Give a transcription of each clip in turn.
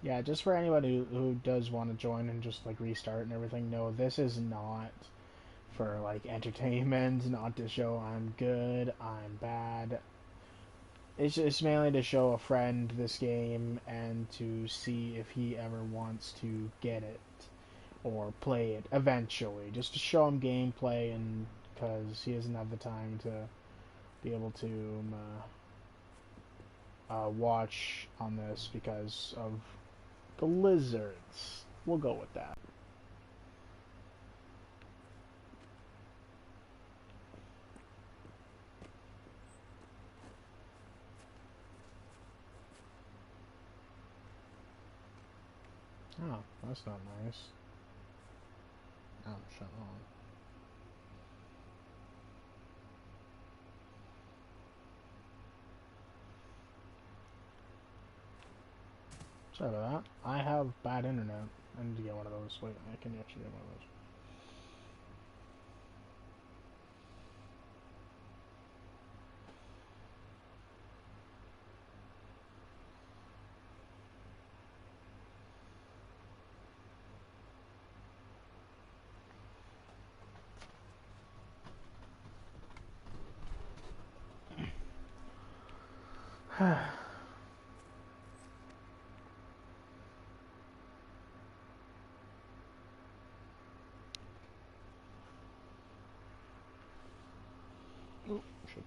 Yeah, just for anybody who does want to join and just like restart and everything, no, this is not for like entertainment, not to show I'm good, I'm bad. It's mainly to show a friend this game and to see if he ever wants to get it or play it eventually, just to show him gameplay and because he doesn't have the time to be able to watch on this because of the lizards. We'll go with that. Oh, that's not nice. Oh, shut on. Sorry about that. I have bad internet. I need to get one of those. Wait, I can actually get one of those. Oh, shit.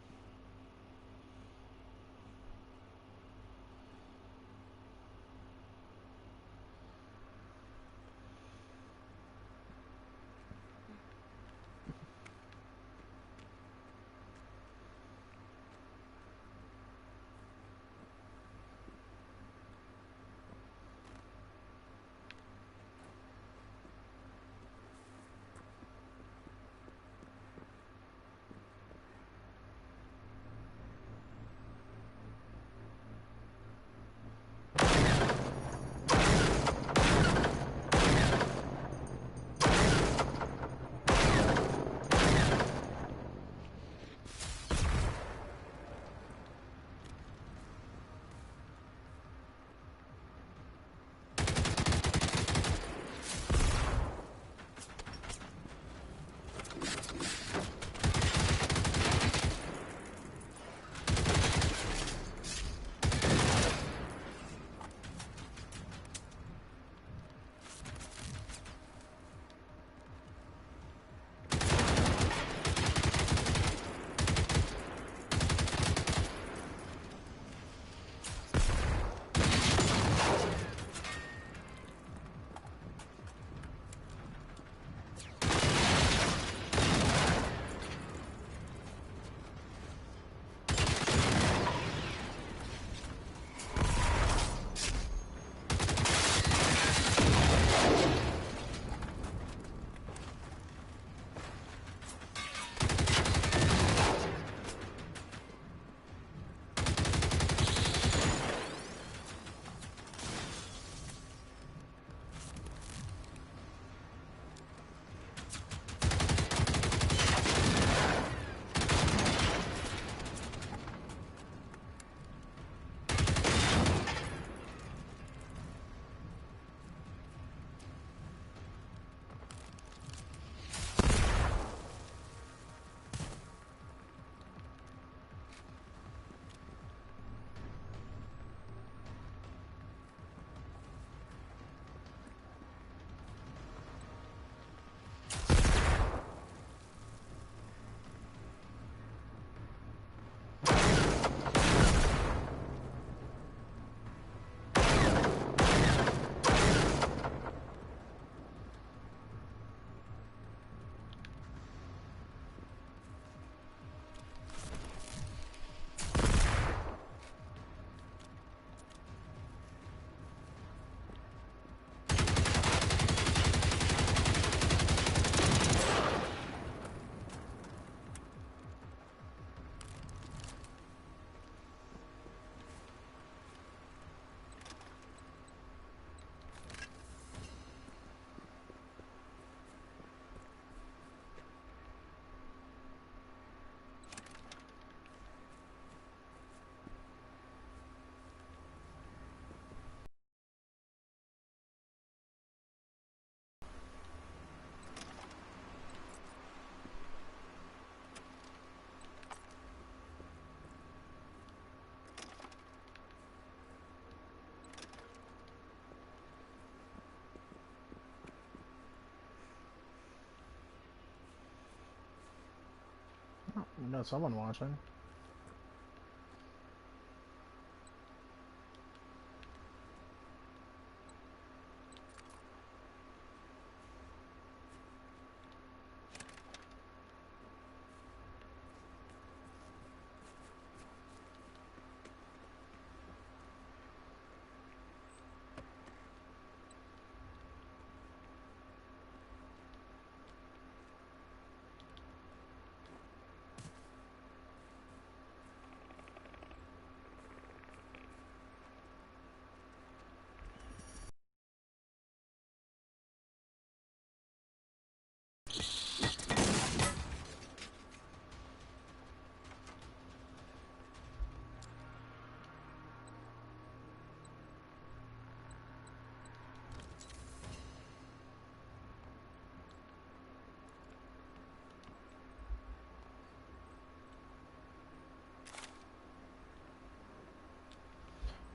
We got someone watching.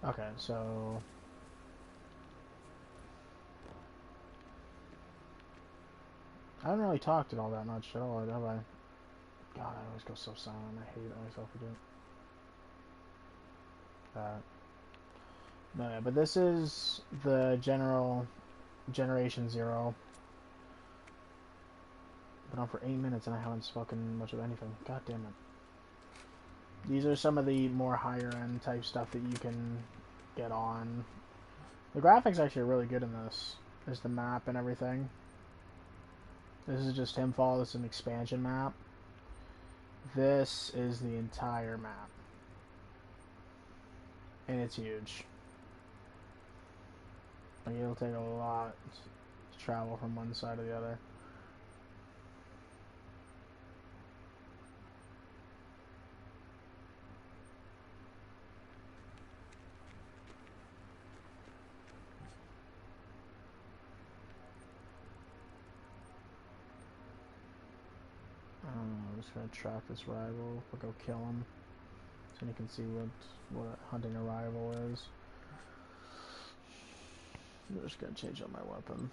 Okay, so I haven't really talked it all that much at all, have I? God, I always go so silent. I hate myself for doing that. No, yeah, but this is the Generation Zero. Been on for 8 minutes and I haven't spoken much of anything. God damn it. These are some of the more higher end type stuff that you can get on. The graphics actually are really good in this. There's the map and everything. This is just Himfall. This is an expansion map. This is the entire map. And it's huge. Like, it'll take a lot to travel from one side to the other. I'm just gonna track this rival. We'll go kill him, so you can see what hunting a rival is. I'm just gonna change out my weapon.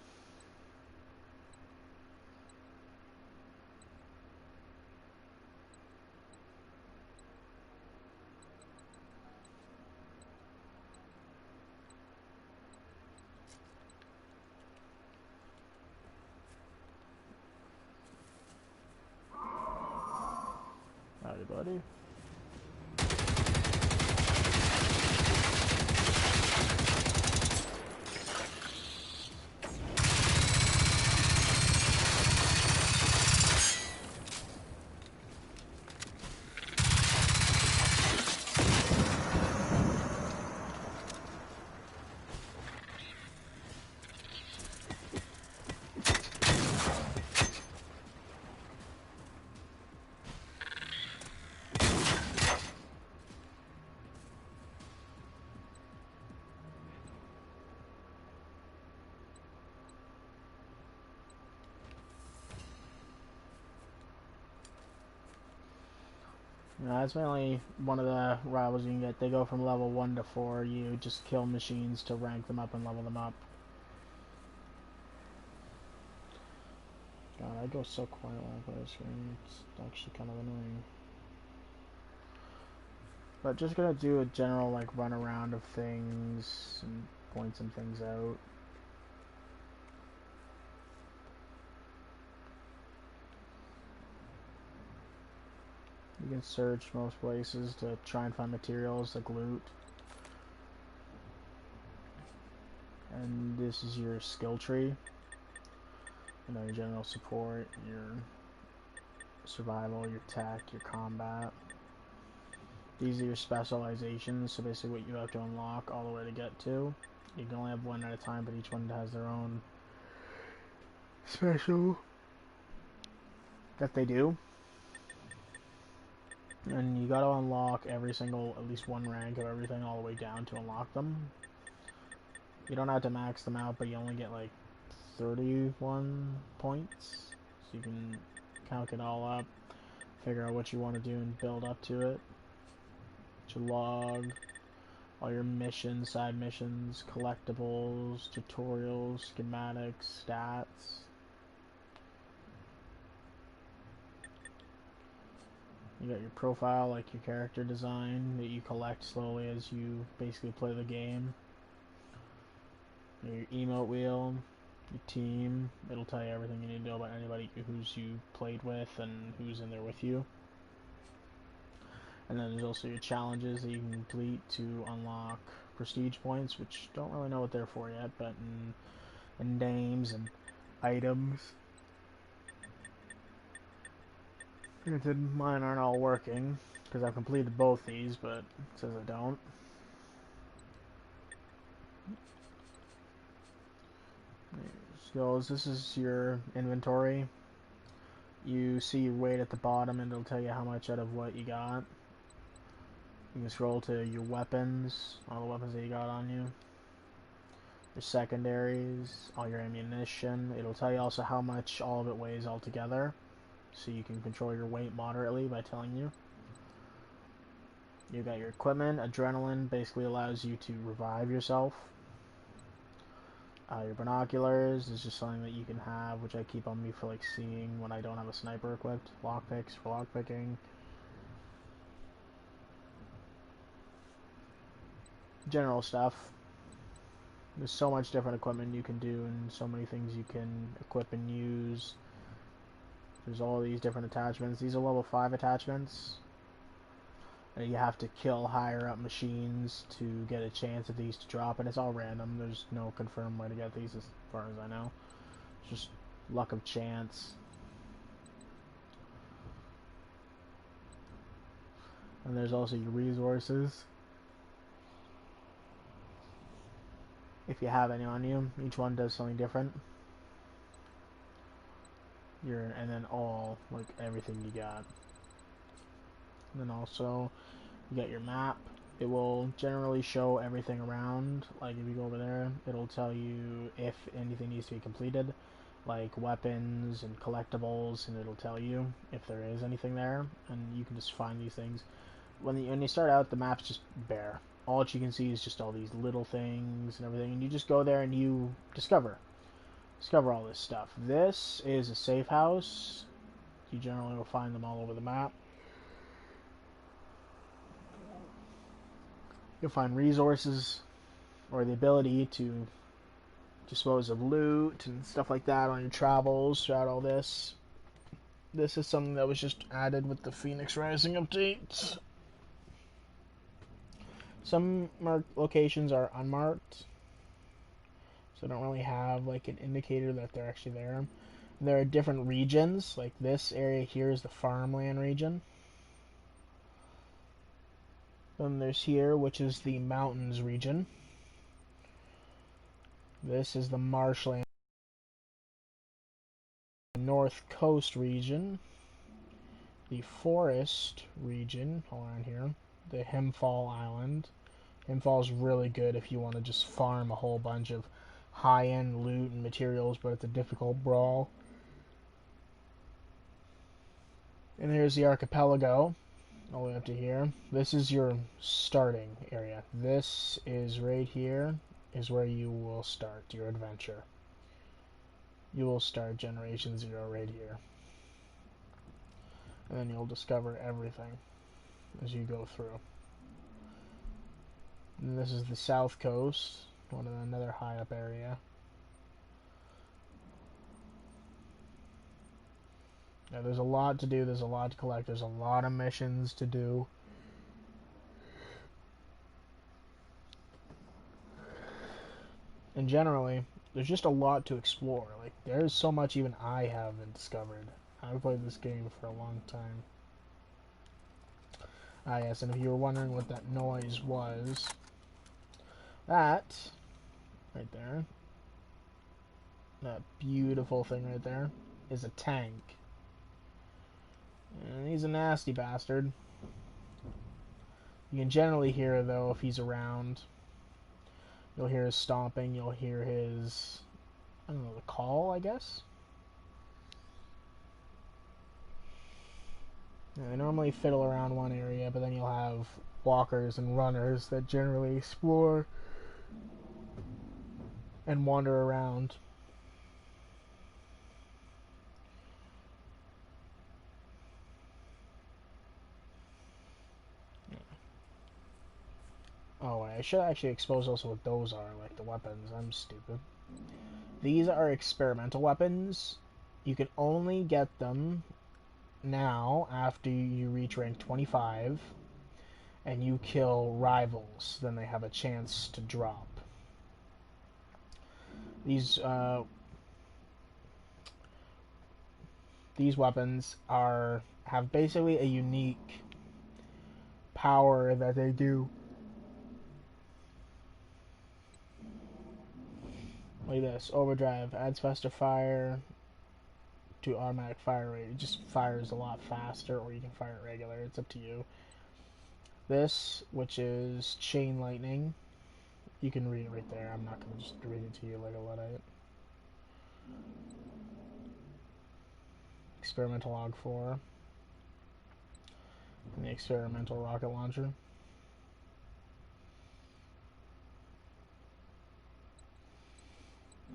Howdy, buddy. That's mainly one of the rivals you can get. They go from level 1 to 4. You just kill machines to rank them up and level them up. God, I go so quiet when I play this game. It's actually kind of annoying. But just gonna do a general like run around of things and point some things out. You can search most places to try and find materials like loot. And this is your skill tree. You know, your general support, your survival, your tech, your combat. These are your specializations, so basically what you have to unlock all the way to get to. You can only have one at a time, but each one has their own special that they do. And you gotta unlock every single, at least one rank of everything all the way down to unlock them. You don't have to max them out, but you only get like 31 points. So you can count it all up, figure out what you want to do and build up to it. Your log, all your missions, side missions, collectibles, tutorials, schematics, stats. You got your profile, like your character design that you collect slowly as you basically play the game. Your emote wheel, your team. It'll tell you everything you need to know about anybody who's you played with and who's in there with you. And then there's also your challenges that you can complete to unlock prestige points, which don't really know what they're for yet, but in names and items. Granted, mine aren't all working because I've completed both these, but it says I don't. So this is your inventory. You see your weight at the bottom, and it'll tell you how much out of what you got. You can scroll to your weapons, all the weapons that you got on you. Your secondaries, all your ammunition. It'll tell you also how much all of it weighs altogether, so you can control your weight moderately by telling you. You got your equipment. Adrenaline basically allows you to revive yourself. Your binoculars is just something that you can have, which I keep on me for like seeing when I don't have a sniper equipped. Lockpicks for lockpicking. General stuff. There's so much different equipment you can do and so many things you can equip and use. There's all these different attachments. These are level 5 attachments. And you have to kill higher up machines to get a chance of these to drop, and it's all random. There's no confirmed way to get these as far as I know. It's just luck of chance. And there's also your resources. If you have any on you, each one does something different. And then all, like, everything you got. And then also, you got your map. It will generally show everything around. Like, if you go over there, it'll tell you if anything needs to be completed, like weapons and collectibles, and it'll tell you if there is anything there, and you can just find these things. When you start out, the map's just bare. All that you can see is just all these little things and everything, and you just go there and you discover all this stuff. This is a safe house. You generally will find them all over the map. You'll find resources or the ability to dispose of loot and stuff like that on your travels throughout all this. This is something that was just added with the Phoenix Rising updates. Some locations are unmarked, so don't really have like an indicator that they're actually there. There are different regions, like this area here is the farmland region. Then there's here, which is the mountains region. This is the marshland, north coast region, the forest region, all around here, the Himfall Island. Himfall is really good if you want to just farm a whole bunch of high-end loot and materials, but it's a difficult brawl. And here's the archipelago, all the way up to here. This is your starting area. This is right here, is where you will start your adventure. You will start Generation Zero right here. And then you'll discover everything as you go through. And this is the south coast, another high up area. Now, there's a lot to do, there's a lot to collect, there's a lot of missions to do. And generally, there's just a lot to explore. Like, there's so much even I haven't discovered. I've played this game for a long time. Ah, yes, and if you were wondering what that noise was, that, right there, that beautiful thing right there, is a tank. And he's a nasty bastard. You can generally hear, though, if he's around. You'll hear his stomping, you'll hear his, I don't know, the call, I guess? They normally fiddle around one area, but then you'll have walkers and runners that generally explore and wander around. Oh, I should actually expose also what those are, like the weapons. I'm stupid. These are experimental weapons. You can only get them now after you reach rank 25 and you kill rivals. Then they have a chance to drop. These weapons have basically a unique power that they do. Like this, overdrive adds faster fire to automatic fire rate. It just fires a lot faster, or you can fire it regular. It's up to you. This, which is chain lightning, you can read it right there. I'm not going to just read it to you like a Luddite. Experimental log 4. And the experimental rocket launcher.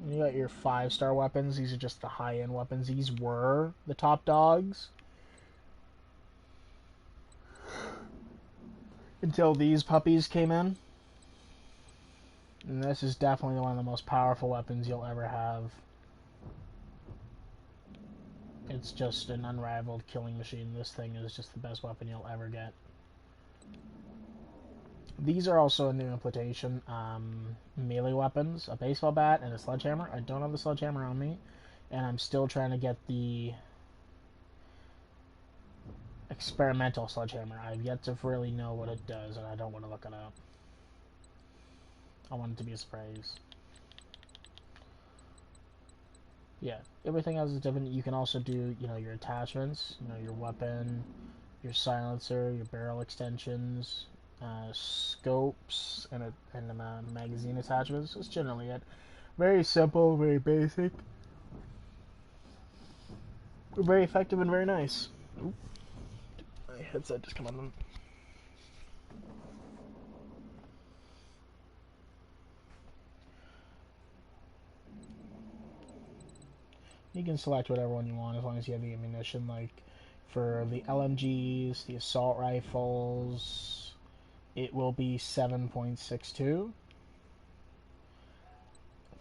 And you got your 5-star weapons. These are just the high-end weapons. These were the top dogs until these puppies came in. And this is definitely one of the most powerful weapons you'll ever have. It's just an unrivaled killing machine. This thing is just the best weapon you'll ever get. These are also a new implementation. Melee weapons, a baseball bat, and a sledgehammer. I don't have the sledgehammer on me, and I'm still trying to get the experimental sledgehammer. I've yet to really know what it does, and I don't want to look it up. I want it to be a surprise. Yeah, everything else is different. You can also do, your attachments, your weapon, your silencer, your barrel extensions, scopes, and magazine attachments. That's generally it. Very simple, very basic. Very effective and very nice. Oop. My headset just come on. You can select whatever one you want as long as you have the ammunition. Like for the LMGs, the assault rifles, it will be 7.62.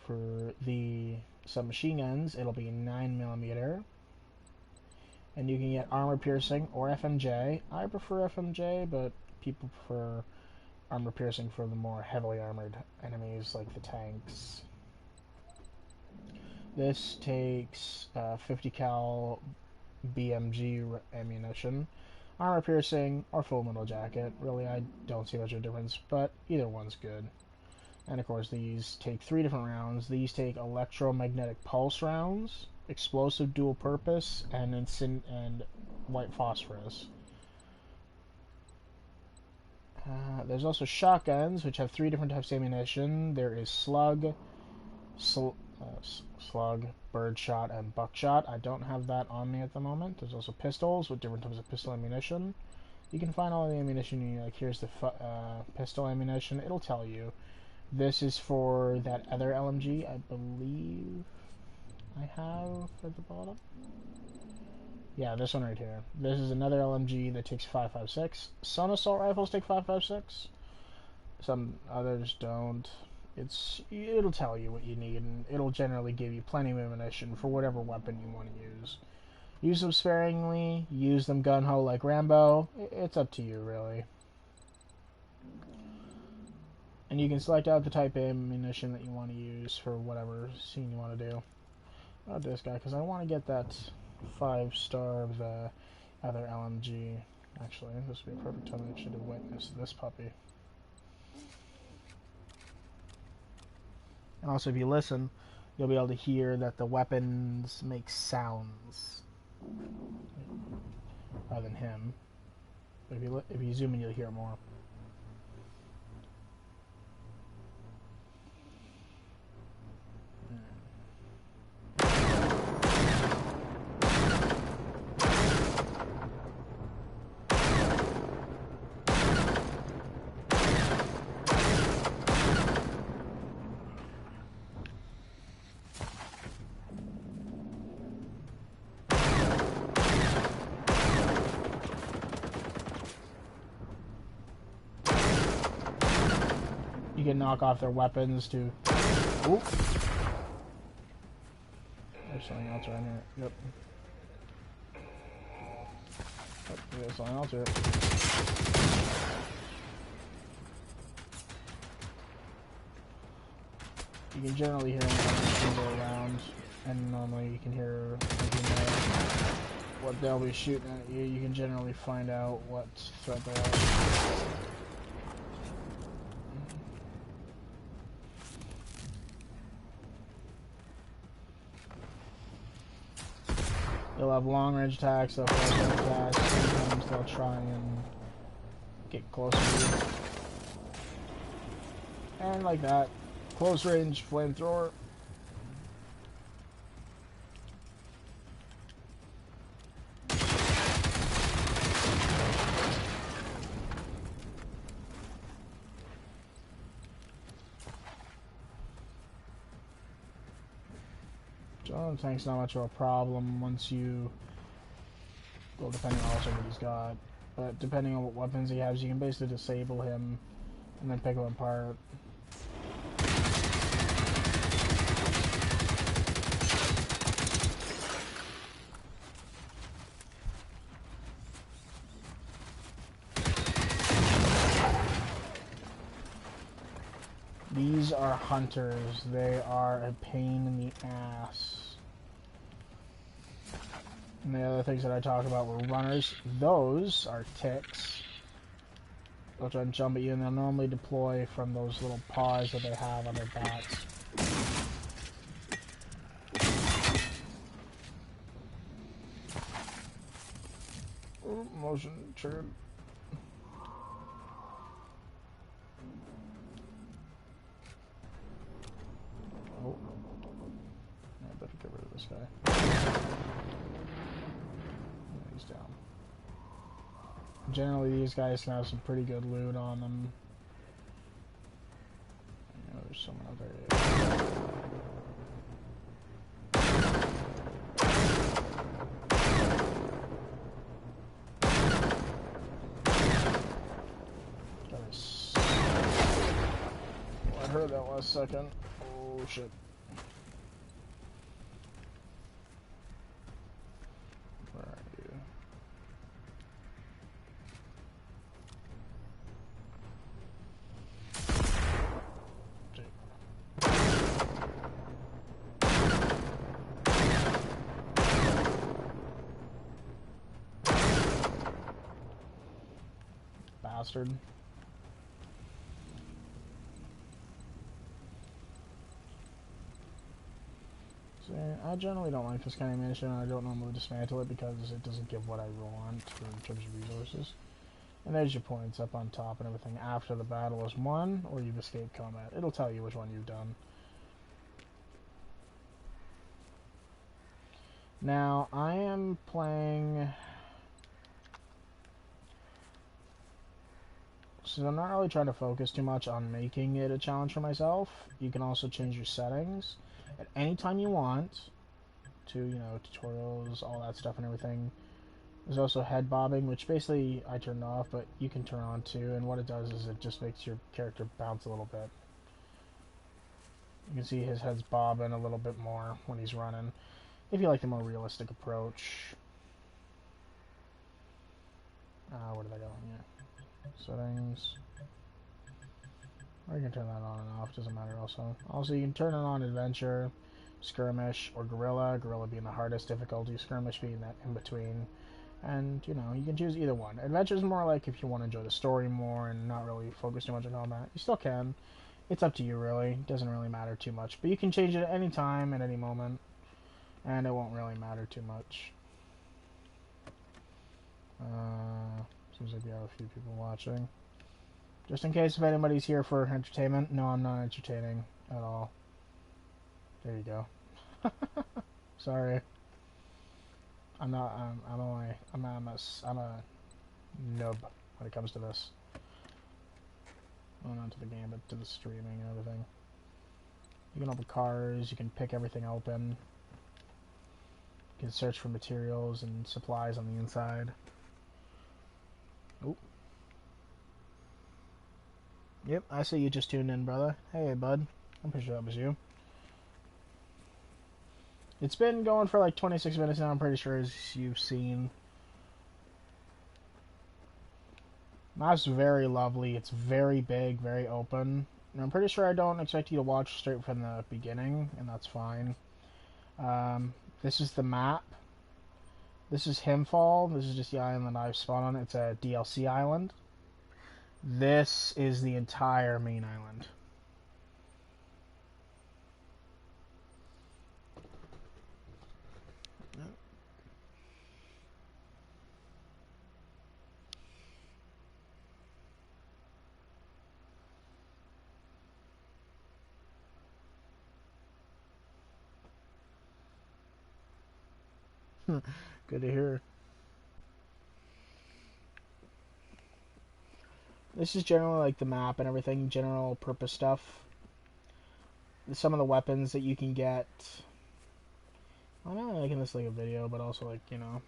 For the submachine guns, it'll be 9mm. And you can get armor piercing or FMJ. I prefer FMJ, but people prefer armor piercing for the more heavily armored enemies like the tanks. This takes 50 cal BMG ammunition, armor piercing, or full metal jacket. Really, I don't see much of a difference, but either one's good. And of course, these take 3 different rounds. These take electromagnetic pulse rounds, explosive dual purpose, and white phosphorus. There's also shotguns, which have 3 different types of ammunition. There is slug, birdshot, and buckshot. I don't have that on me at the moment. There's also pistols with different types of pistol ammunition. You can find all the ammunition you need. Like here's the pistol ammunition. It'll tell you. This is for that other LMG, I believe I have at the bottom. Yeah, this one right here. This is another LMG that takes 5.56. Some assault rifles take 5.56. Some others don't. It'll tell you what you need, and it'll generally give you plenty of ammunition for whatever weapon you want to use. Use them sparingly, use them gung-ho like Rambo. It's up to you, really. And you can select out the type of ammunition that you want to use for whatever scene you want to do. Not this guy, because I want to get that 5-star of the other LMG. Actually, this would be a perfect time actually to witness this puppy. And also, if you listen, you'll be able to hear that the weapons make sounds. Other than him. But if you zoom in, you'll hear more. can knock off their weapons to... Oop. There's something else around here. Yep. Oh, there's something else here. You can generally hear them go around, and normally you can hear, what they'll be shooting at you. You can generally find out what threat they are. They'll have long-range attacks, they'll have short attacks, sometimes they'll try and get closer to you. And like that. Close-range flamethrower. John tank's not much of a problem once you... Well, depending on also what he's got. But depending on what weapons he has, you can basically disable him and then pick him apart. These are hunters. They are a pain in the ass. And the other things that I talked about were runners. Those are ticks. They'll try and jump at you, and they'll normally deploy from those little paws that they have on their backs. Ooh, motion triggered. Oh. I better get rid of this guy. Yeah, he's down. Generally, these guys can have some pretty good loot on them. You know, there's someone out there. Oh, I heard that last second. Oh shit. Where are you? Bastard. See, I generally don't like this kind of ammunition. I don't normally dismantle it because it doesn't give what I want in terms of resources. And there's your points up on top and everything after the battle is won or you've escaped combat. It'll tell you which one you've done. Now, I am playing... So I'm not really trying to focus too much on making it a challenge for myself. You can also change your settings at any time you want to, you know, tutorials, all that stuff and everything. There's also head bobbing, which basically I turned off, but you can turn on too, and what it does is it just makes your character bounce a little bit. You can see his head's bobbing a little bit more when he's running, if you like the more realistic approach. Where did I go? Yeah. Settings. Or you can turn that on and off, doesn't matter also. Also, you can turn it on adventure, skirmish, or guerrilla. Guerrilla being the hardest difficulty, skirmish being that in between. And, you know, you can choose either one. Adventure is more like if you want to enjoy the story more and not really focus too much on combat. You still can. It's up to you, really. It doesn't really matter too much. But you can change it at any time, at any moment. And it won't really matter too much. Seems like we have a few people watching. Just in case if anybody's here for entertainment. No, I'm not entertaining at all. There you go. Sorry. I'm not. I'm a noob when it comes to this. Well, not to the game, but to the streaming and everything. You can open cars. You can pick everything open. You can search for materials and supplies on the inside. Oh. Yep, I see you just tuned in, brother. Hey, bud. I'm pretty sure that was you. It's been going for like 26 minutes now, I'm pretty sure, as you've seen. Map's very lovely. It's very big, very open. And I'm pretty sure I don't expect you to watch straight from the beginning, and that's fine. Um, this is the map. This is Himfall. This is just the island that I've spawned on. It's a DLC island. This is the entire main island. Good to hear. This is generally like the map and everything, general purpose stuff. Some of the weapons that you can get. I'm not making this like a video, but also like, you know,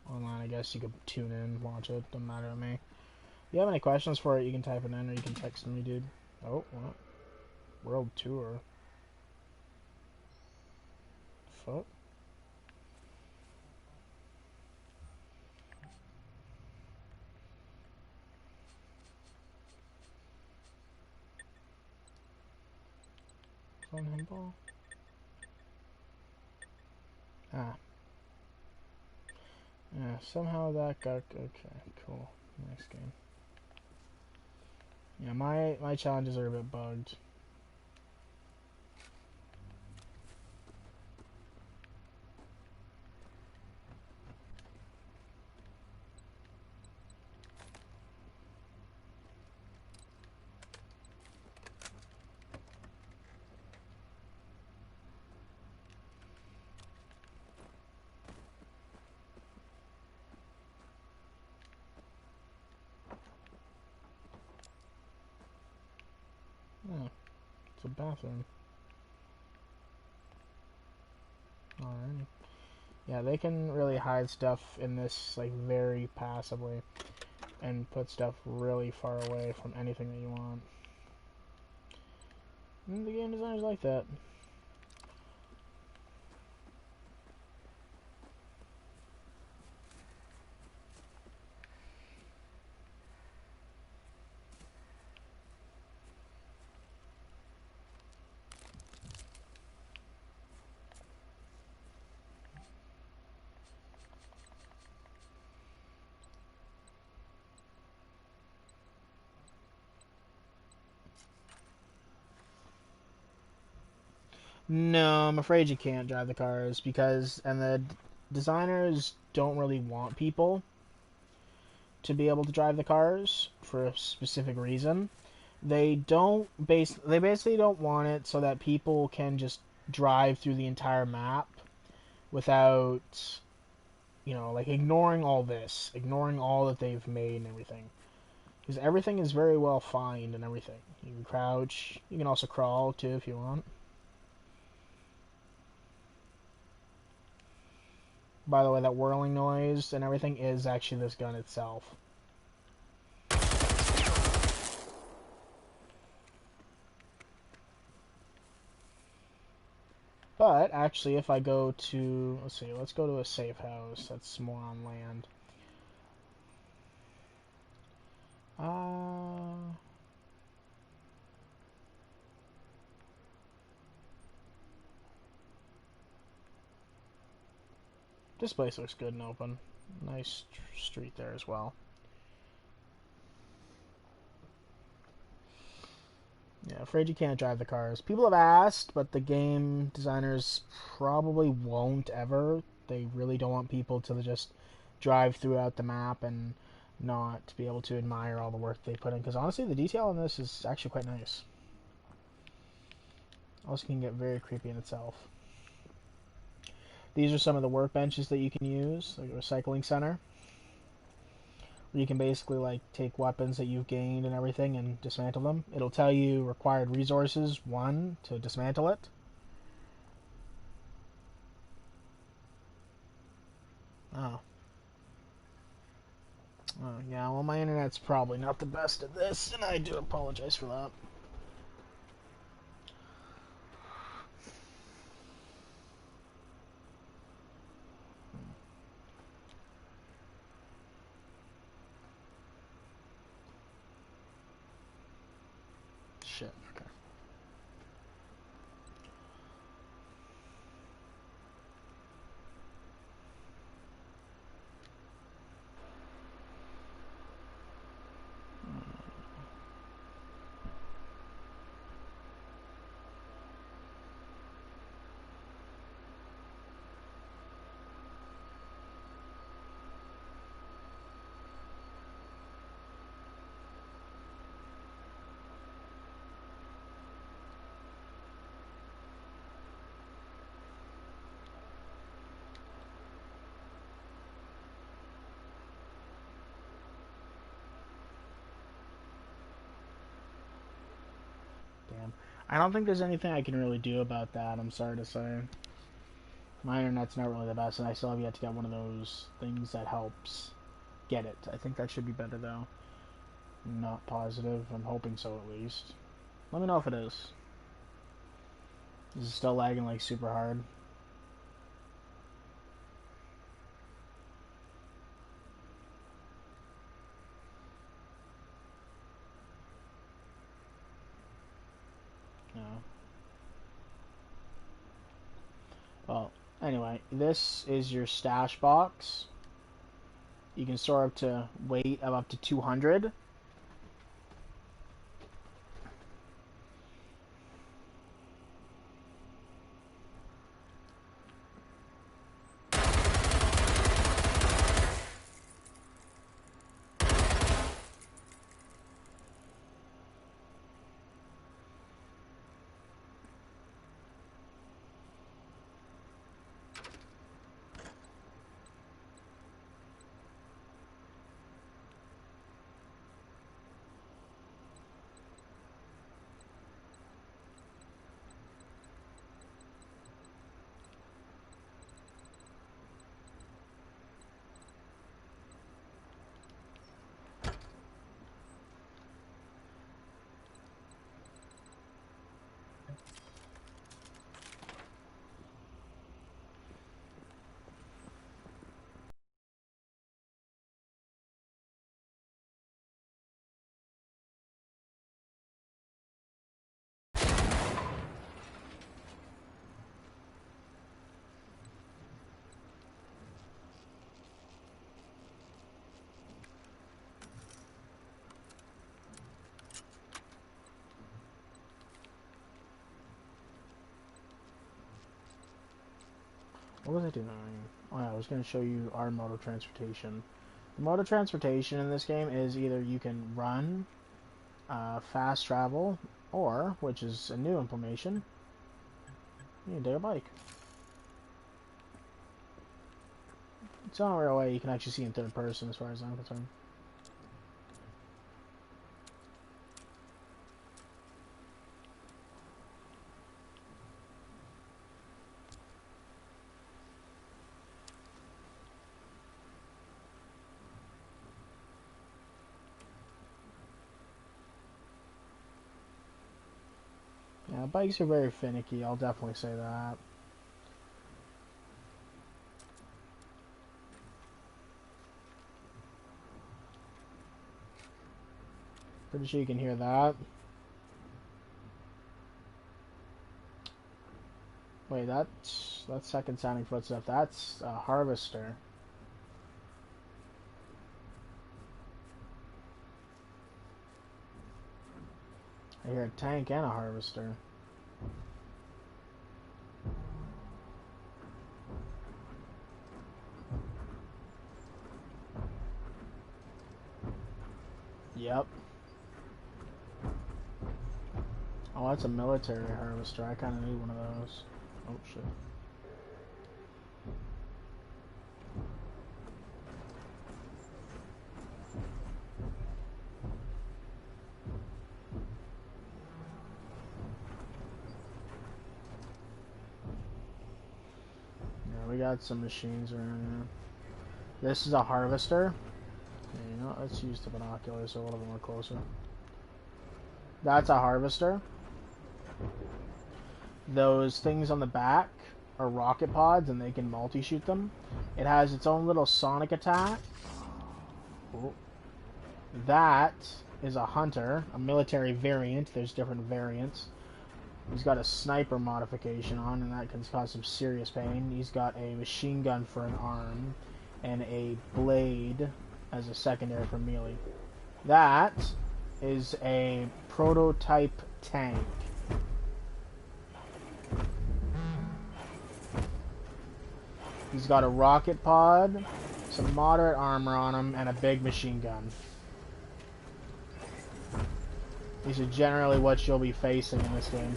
online I guess you could tune in, watch it, doesn't matter to me. If you have any questions for it, you can type it in or you can text me, dude. Oh, what? World Tour. Fuck. On handball? Ah. Yeah, somehow that got... Okay, cool. Nice game. Yeah, my challenges are a bit bugged. Oh, it's a bathroom. Alrighty. Yeah, they can really hide stuff in this, like, very passively. And put stuff really far away from anything that you want. And the game designers like that. No, I'm afraid you can't drive the cars because, and the designers don't really want people to be able to drive the cars for a specific reason. They basically don't want it so that people can just drive through the entire map without, you know, like ignoring all this, ignoring all that they've made and everything. Because everything is very well fined and everything. You can crouch, you can also crawl too if you want. By the way, that whirling noise and everything is actually this gun itself. But, actually, if I go to... Let's see, let's go to a safe house that's more on land. This place looks good and open. Nice street there as well. Yeah, afraid you can't drive the cars. People have asked, but the game designers probably won't ever. They really don't want people to just drive throughout the map and not be able to admire all the work they put in. Because honestly, the detail on this is actually quite nice. Also can get very creepy in itself. These are some of the workbenches that you can use, like a recycling center. You can basically like take weapons that you've gained and everything and dismantle them. It'll tell you required resources 1 to dismantle it. Oh. Yeah, well, my internet's probably not the best at this, and I do apologize for that. Shit, okay. Damn. I don't think there's anything I can really do about that, I'm sorry to say. My internet's not really the best, and I still have yet to get one of those things that helps get it. I think that should be better, though. I'm not positive. I'm hoping so, at least. Let me know if it is. Is it still lagging, like, super hard? No. Well, anyway, this is your stash box. You can store up to weight of up to 200. What was I doing? Oh yeah, I was going to show you our mode of transportation. The mode of transportation in this game is either you can run, fast travel, or, which is a new implementation, you can take a bike. It's the only real way you can actually see in third person as far as I'm concerned. Yeah, bikes are very finicky, I'll definitely say that. Pretty sure you can hear that. Wait, that's second sounding footstep. That's a harvester. I hear a tank and a harvester. Yep. Oh, that's a military harvester. I kind of need one of those. Oh, shit. Yeah, we got some machines around here. This is a harvester. Okay, you know, let's use the binoculars a little bit more closer. That's a harvester. Those things on the back are rocket pods, and they can multi-shoot them. It has its own little sonic attack. Oh. That is a hunter, a military variant. There's different variants. He's got a sniper modification on, and that can cause some serious pain. He's got a machine gun for an arm, and a blade as a secondary for melee. That is a prototype tank. He's got a rocket pod, some moderate armor on him, and a big machine gun. These are generally what you'll be facing in this game.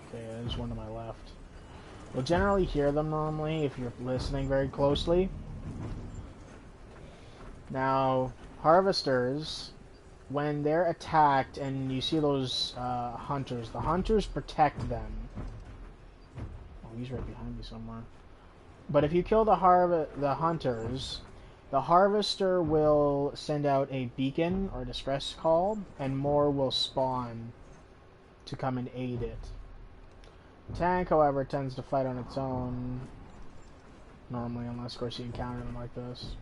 Okay, there's one to my left. You'll generally hear them normally if you're listening very closely. Now, harvesters, when they're attacked and you see those hunters, the hunters protect them. Oh, he's right behind me somewhere. But if you kill the hunters, the harvester will send out a beacon or distress call, and more will spawn to come and aid it. Tank, however, tends to fight on its own normally, unless, of course, you encounter them like this.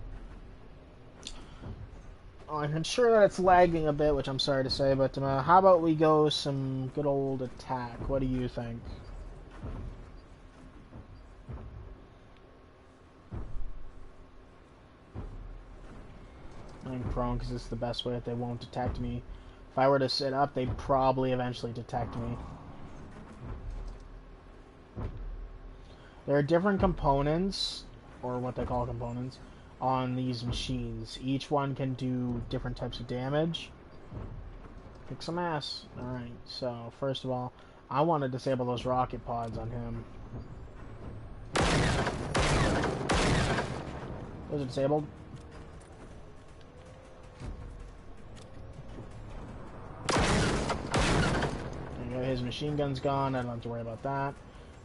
Oh, I'm sure that it's lagging a bit, which I'm sorry to say, but how about we go some good old attack? What do you think? I'm prone because it's the best way that they won't detect me. If I were to sit up, they'd probably eventually detect me. There are different components, or what they call components, on these machines. Each one can do different types of damage. Kick some ass. Alright, so first of all, I want to disable those rocket pods on him. Those are disabled. There you go, his machine gun's gone, I don't have to worry about that.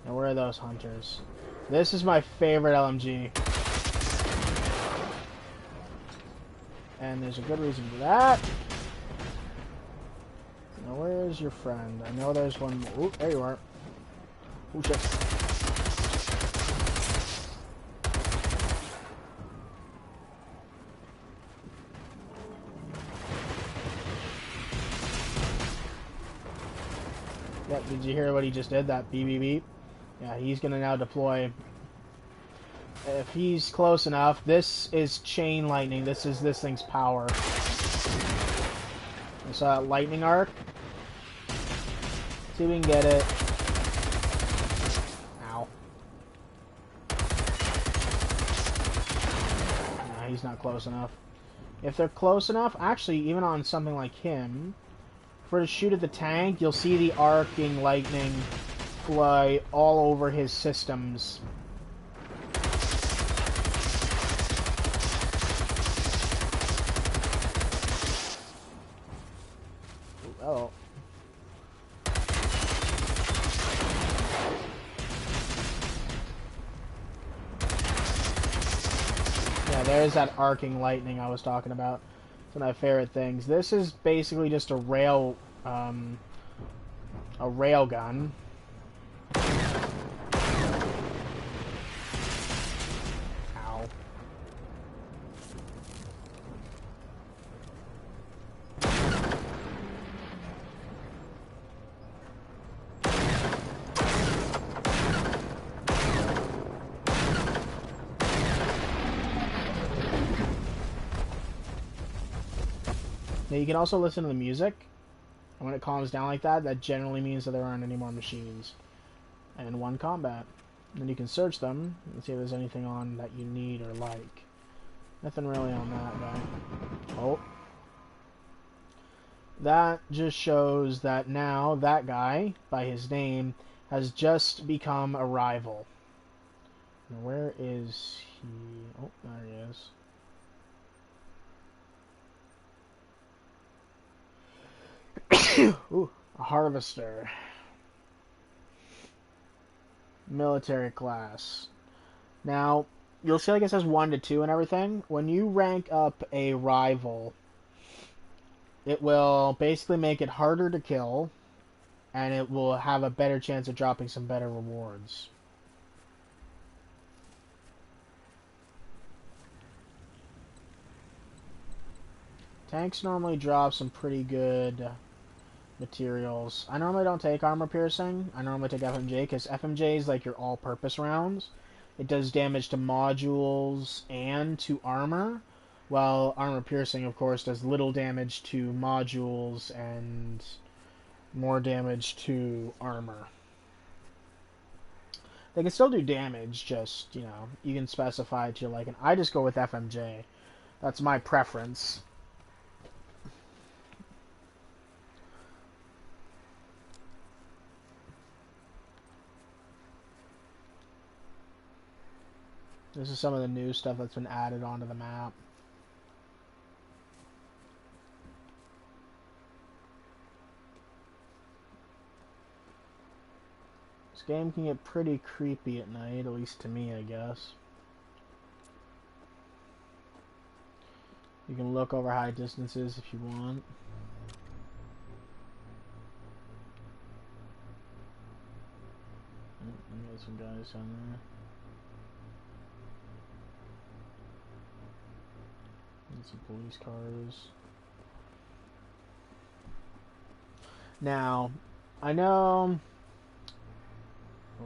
Now where are those hunters? This is my favorite LMG. And there's a good reason for that. Now where is your friend? I know there's one more. Ooh, there you are. Ooh, shit. Yeah, did you hear what he just did? That beep beep beep? Yeah, he's gonna now deploy. If he's close enough, this is chain lightning. This is this thing's power. You saw that lightning arc? See if we can get it. Ow. Nah, he's not close enough. If they're close enough, actually, even on something like him, for to shoot at the tank, you'll see the arcing lightning fly all over his systems. Oh. Yeah, there's that arcing lightning I was talking about. It's one of my favorite things. This is basically just a rail gun. Ow. Now you can also listen to the music, and when it calms down like that, that generally means that there aren't any more machines. And one combat. And then you can search them and see if there's anything on that you need or like. Nothing really on that guy. Oh. That just shows that now that guy, by his name, has just become a rival. Now where is he? Oh, there he is. Ooh, a harvester. Military class. Now, you'll see like it says 1 to 2 and everything. When you rank up a rival, it will basically make it harder to kill, and it will have a better chance of dropping some better rewards. Tanks normally drop some pretty good materials. I normally don't take armor piercing. I normally take FMJ because FMJ is like your all-purpose rounds. It does damage to modules and to armor, while armor piercing, of course, does little damage to modules and more damage to armor. They can still do damage, just, you can specify it to your liking. I just go with FMJ. That's my preference. This is some of the new stuff that's been added onto the map. This game can get pretty creepy at night, at least to me, I guess. You can look over high distances if you want. Oh, got some guys down there. And some police cars. Now, I know... Oh.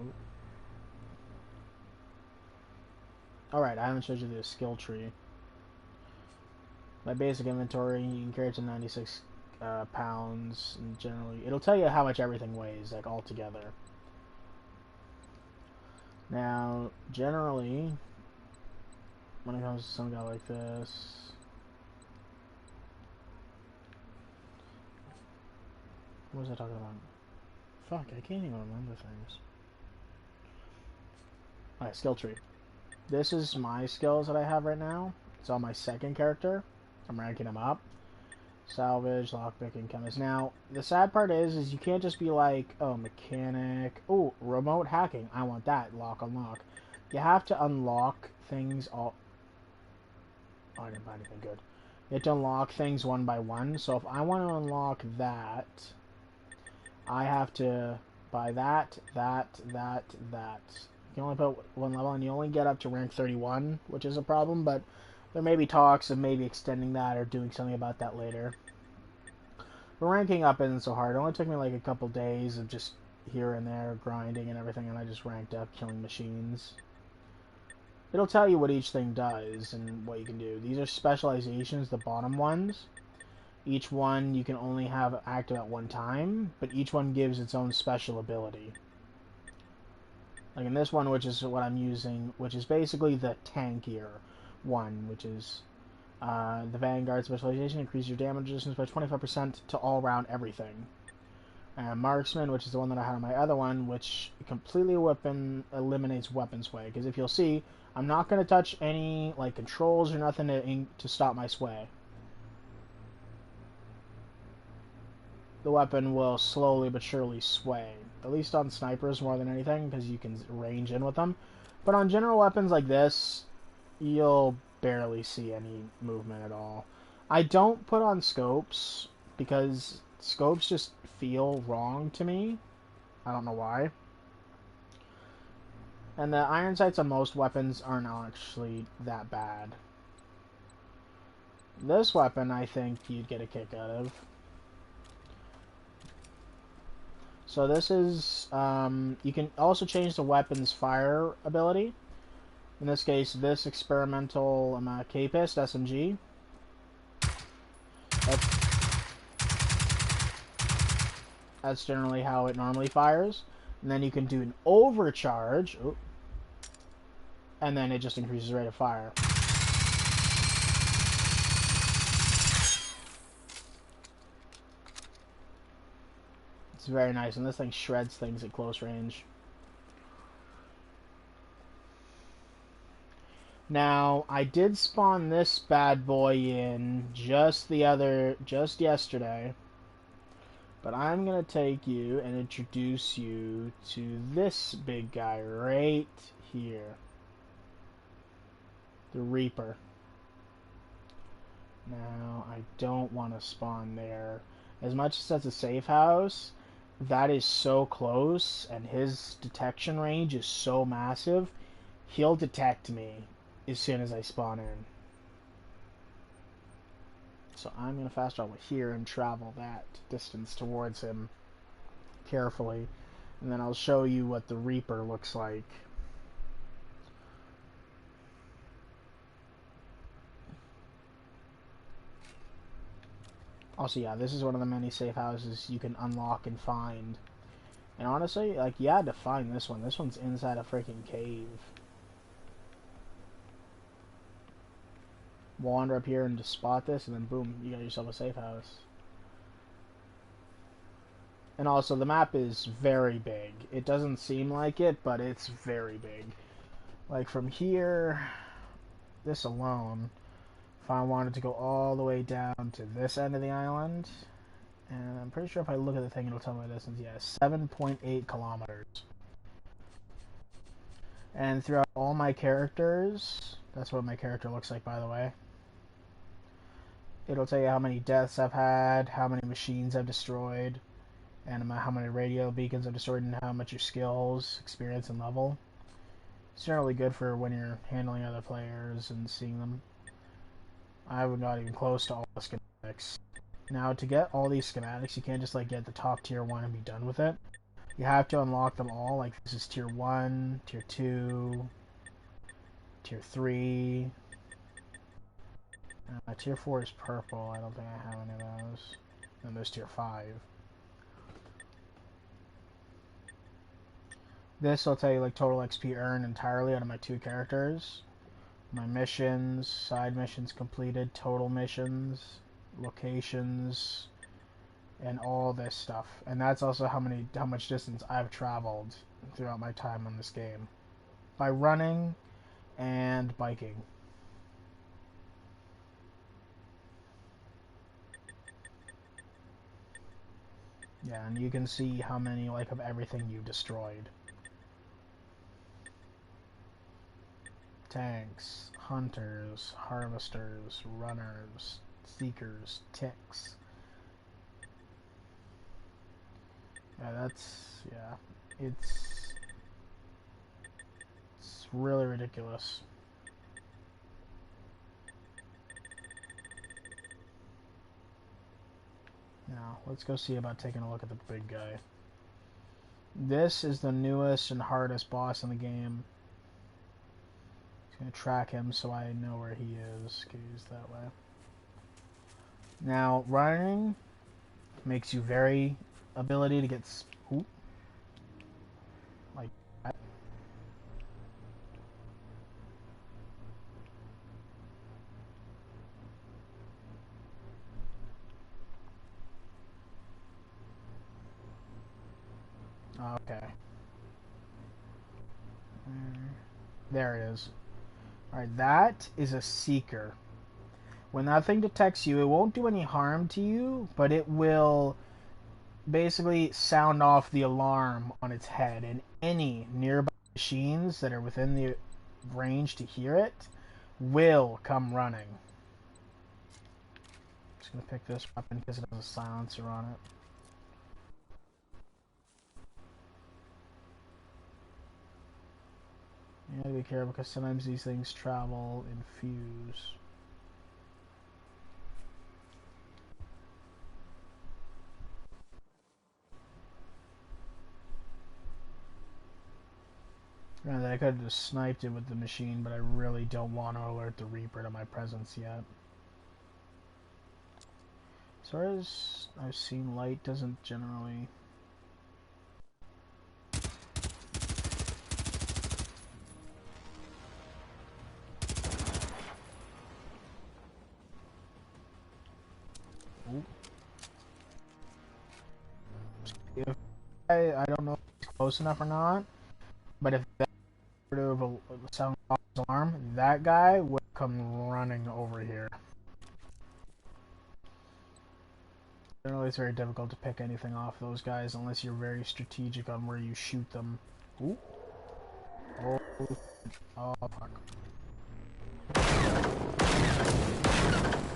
Alright, I haven't showed you the skill tree. My basic inventory, you can carry it to 96 pounds, and generally, it'll tell you how much everything weighs, like, all together. Now, generally, when it comes to some guy like this... What was I talking about? Fuck, I can't even remember things. Alright, skill tree. This is my skills that I have right now. It's on my second character. I'm ranking them up. Salvage, lockpicking, chemist. Now, the sad part is you can't just be like, oh, mechanic. Oh, remote hacking. I want that. Lock, unlock. You have to unlock things all... Oh, I didn't buy anything good. You have to unlock things one by one. So if I want to unlock that, I have to buy that. You can only put one level, and you only get up to rank 31, which is a problem, but there may be talks of maybe extending that or doing something about that later. But ranking up isn't so hard. It only took me like a couple days of just here and there grinding and everything, and I just ranked up, killing machines. It'll tell you what each thing does and what you can do. These are specializations, the bottom ones. Each one you can only have active at one time, but each one gives its own special ability. Like in this one, which is what I'm using, which is basically the tankier one, which is the Vanguard specialization, increases your damage resistance by 25% to all round everything. And Marksman, which is the one that I had on my other one, which completely eliminates weapon sway. Because if you'll see, I'm not going to touch any like controls or nothing to stop my sway. The weapon will slowly but surely sway. At least on snipers more than anything, because you can range in with them. But on general weapons like this, you'll barely see any movement at all. I don't put on scopes, because scopes just feel wrong to me. I don't know why. And the iron sights on most weapons aren't actually that bad. This weapon, I think you'd get a kick out of. So this is, you can also change the weapon's fire ability. In this case, this experimental K-Pist SMG. That's generally how it normally fires. And then you can do an overcharge. Ooh, and then it just increases the rate of fire. It's very nice, and this thing shreds things at close range. Now, I did spawn this bad boy in just yesterday. But I'm going to take you and introduce you to this big guy right here. The Reaper. Now, I don't want to spawn there. As much as that's a safe house, that is so close, and his detection range is so massive, he'll detect me as soon as I spawn in. So I'm going to fast travel here and travel that distance towards him carefully. And then I'll show you what the Reaper looks like. Also, yeah, this is one of the many safe houses you can unlock and find. And honestly, like, you had to find this one. This one's inside a freaking cave. Wander up here and just spot this, and then boom, you got yourself a safe house. And also, the map is very big. It doesn't seem like it, but it's very big. Like, from here, this alone, if I wanted to go all the way down to this end of the island, and I'm pretty sure if I look at the thing, it'll tell me the distance. Yeah, 7.8 kilometers. And throughout all my characters, that's what my character looks like, by the way. It'll tell you how many deaths I've had, how many machines I've destroyed, and how many radio beacons I've destroyed, and how much your skills, experience, and level. It's generally good for when you're handling other players and seeing them. I haven't got even close to all the schematics. Now, to get all these schematics, you can't just like get the top tier 1 and be done with it. You have to unlock them all. Like, this is tier 1, tier 2, tier 3. Tier 4 is purple. I don't think I have any of those. And there's tier 5. This will tell you like total XP earned entirely out of my 2 characters. My missions, side missions completed, total missions, locations, and all this stuff. And that's also how much distance I've traveled throughout my time on this game. By running and biking. Yeah, and you can see how many like of everything you destroyed. Tanks, hunters, harvesters, runners, seekers, ticks. Yeah, it's really ridiculous. Now, let's go see about taking a look at the big guy. This is the newest and hardest boss in the game. Gonna track him so I know where he is. Get used that way. Now, running makes you very ability to get like that. Okay. There it is. Alright, that is a seeker. When that thing detects you, it won't do any harm to you, but it will basically sound off the alarm on its head, and any nearby machines that are within the range to hear it will come running. Just gonna pick this weapon because it has a silencer on it. You gotta be careful because sometimes these things travel and fuse. Granted, I could have just sniped it with the machine, but I really don't want to alert the Reaper to my presence yet. As far as I've seen, light doesn't generally... Ooh. If I don't know if it's close enough or not, but if that were to sound off his alarm, that guy would come running over here. Generally, it's very difficult to pick anything off those guys unless you're very strategic on where you shoot them. Ooh. Oh, oh fuck.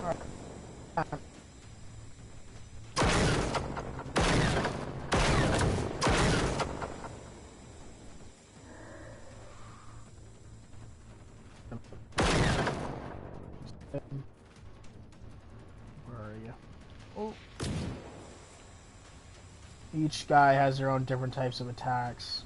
Alright. Where are you? Oh. Each guy has their own different types of attacks.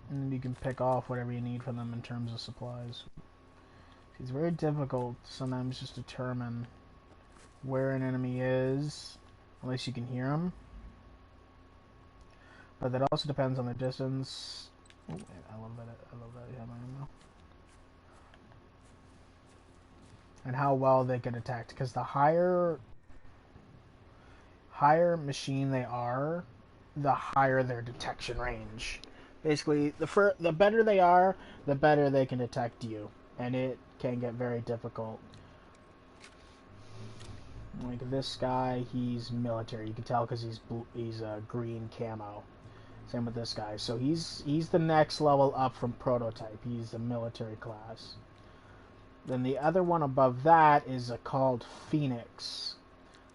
And you can pick off whatever you need from them in terms of supplies. It's very difficult to sometimes just determine where an enemy is, unless you can hear them. But that also depends on the distance. Oh, I love that. I love that you have my ammo. And how well they get attacked, because the higher machine they are, the higher their detection range. Basically, the better they are, the better they can detect you, and it can get very difficult. Like this guy, he's military. You can tell because he's a green camo. Same with this guy. So he's the next level up from prototype. He's a military class. Then the other one above that is called Phoenix.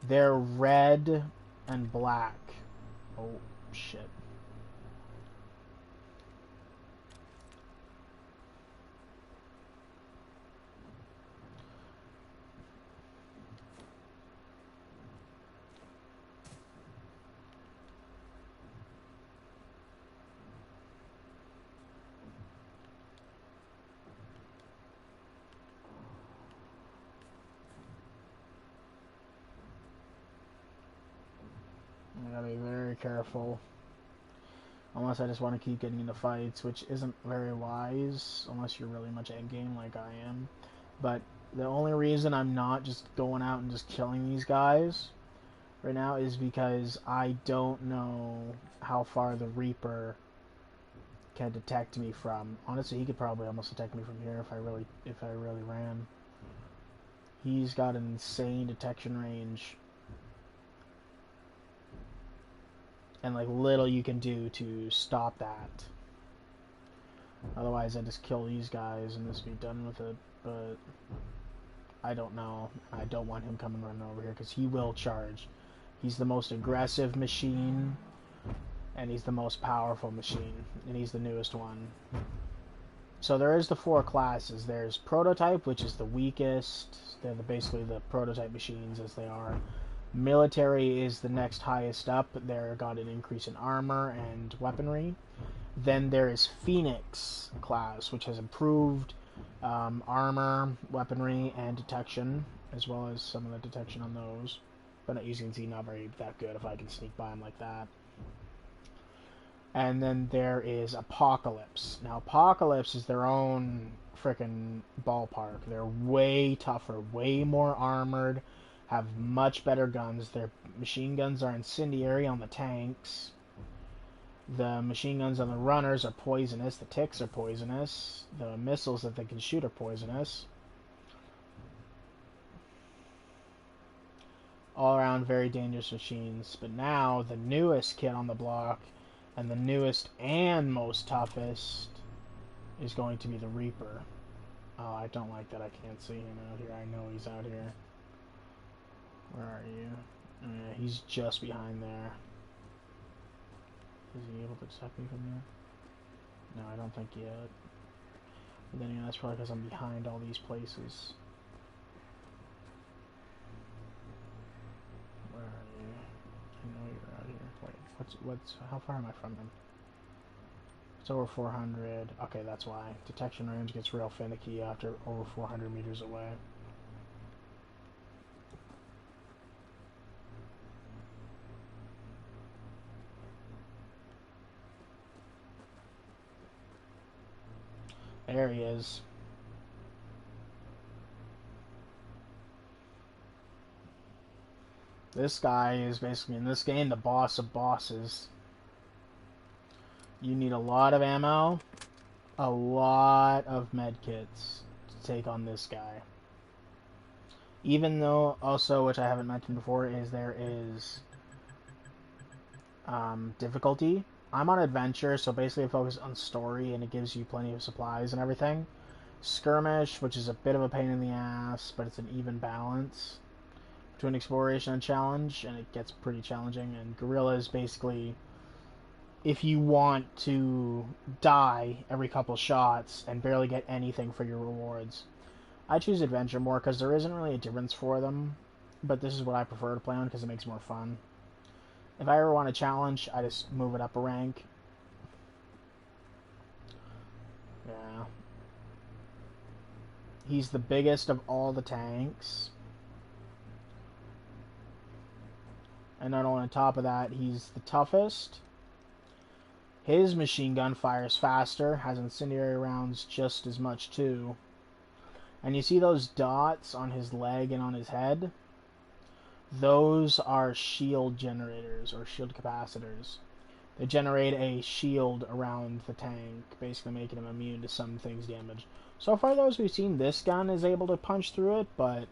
They're red and black. Oh shit. I gotta be very careful. Unless I just want to keep getting into fights, which isn't very wise, unless you're really much endgame like I am. But the only reason I'm not just going out and just killing these guys right now is because I don't know how far the Reaper can detect me from. Honestly, he could probably almost detect me from here if I really ran. He's got an insane detection range. And like little you can do to stop that. Otherwise I just kill these guys and just be done with it. But I don't know. I don't want him coming running over here because he will charge. He's the most aggressive machine, and he's the most powerful machine, and he's the newest one. So there is the 4 classes. There's prototype, which is the weakest. They're basically the prototype machines as they are. Military is the next highest up. They're got an increase in armor and weaponry. Then there is Phoenix class, which has improved armor, weaponry, and detection, as well as some of the detection on those. But as you can see, not very that good if I can sneak by them like that. And then there is Apocalypse. Now, Apocalypse is their own freaking ballpark. They're way tougher, way more armored, have much better guns. Their machine guns are incendiary on the tanks. The machine guns on the runners are poisonous. The ticks are poisonous. The missiles that they can shoot are poisonous. All around very dangerous machines. But now, the newest kid on the block, and the newest and most toughest, is going to be the Reaper. Oh, I don't like that I can't see him out here. I know he's out here. Where are you? He's just behind there. Is he able to detect me from there? No, I don't think yet. But then, that's probably because I'm behind all these places. Where are you? I know you're out here. Wait, how far am I from him? It's over 400. Okay, that's why. Detection range gets real finicky after over 400 meters away. There he is. This guy is basically, in this game, the boss of bosses. You need a lot of ammo, a lot of medkits to take on this guy. Even though, also, which I haven't mentioned before, is there is difficulty. I'm on adventure, so basically I focus on story, and it gives you plenty of supplies and everything. Skirmish, which is a bit of a pain in the ass, but it's an even balance between exploration and challenge, and it gets pretty challenging. And guerrilla is basically if you want to die every couple shots and barely get anything for your rewards. I choose adventure more because there isn't really a difference for them, but this is what I prefer to play on because it makes more fun. If I ever want a challenge, I just move it up a rank. Yeah. He's the biggest of all the tanks. And not only on top of that, he's the toughest. His machine gun fires faster, has incendiary rounds just as much too. And you see those dots on his leg and on his head? Those are shield generators, or shield capacitors. They generate a shield around the tank, basically making him immune to some things' damage. So far, those we've seen, this gun is able to punch through it, but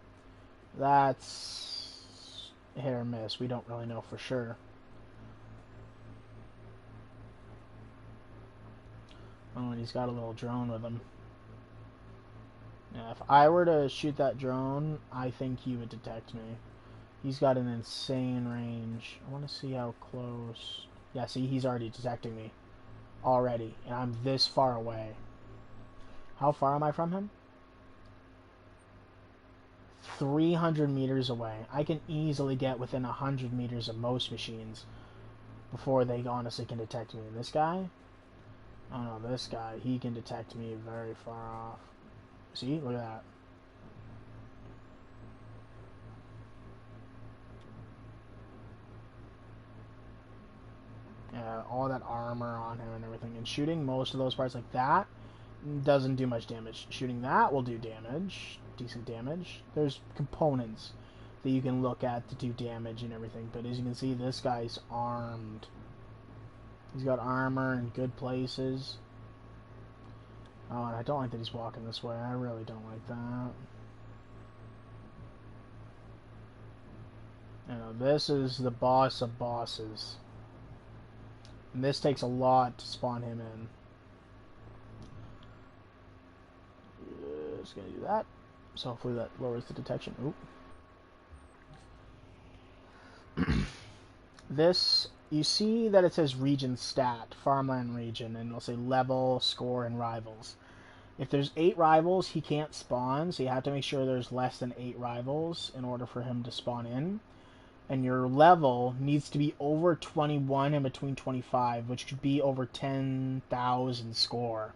that's hit or miss. We don't really know for sure. Oh, and he's got a little drone with him. Yeah, if I were to shoot that drone, I think he would detect me. He's got an insane range. I want to see how close... Yeah, see, he's already detecting me. Already. And I'm this far away. How far am I from him? 300 meters away. I can easily get within 100 meters of most machines before they honestly can detect me. And this guy? Oh no, this guy, he can detect me very far off. See? Look at that. Yeah, all that armor on him and everything. And shooting most of those parts like that doesn't do much damage. Shooting that will do damage. Decent damage. There's components that you can look at to do damage and everything. But as you can see, this guy's armed. He's got armor in good places. Oh, and I don't like that he's walking this way. I really don't like that. You know, this is the boss of bosses. And this takes a lot to spawn him in. Just gonna do that. So hopefully that lowers the detection. Oop. This, you see that it says region stat, farmland region, and it'll say level, score, and rivals. If there's 8 rivals, he can't spawn, so you have to make sure there's less than 8 rivals in order for him to spawn in. And your level needs to be over 21 and between 25, which could be over 10,000 score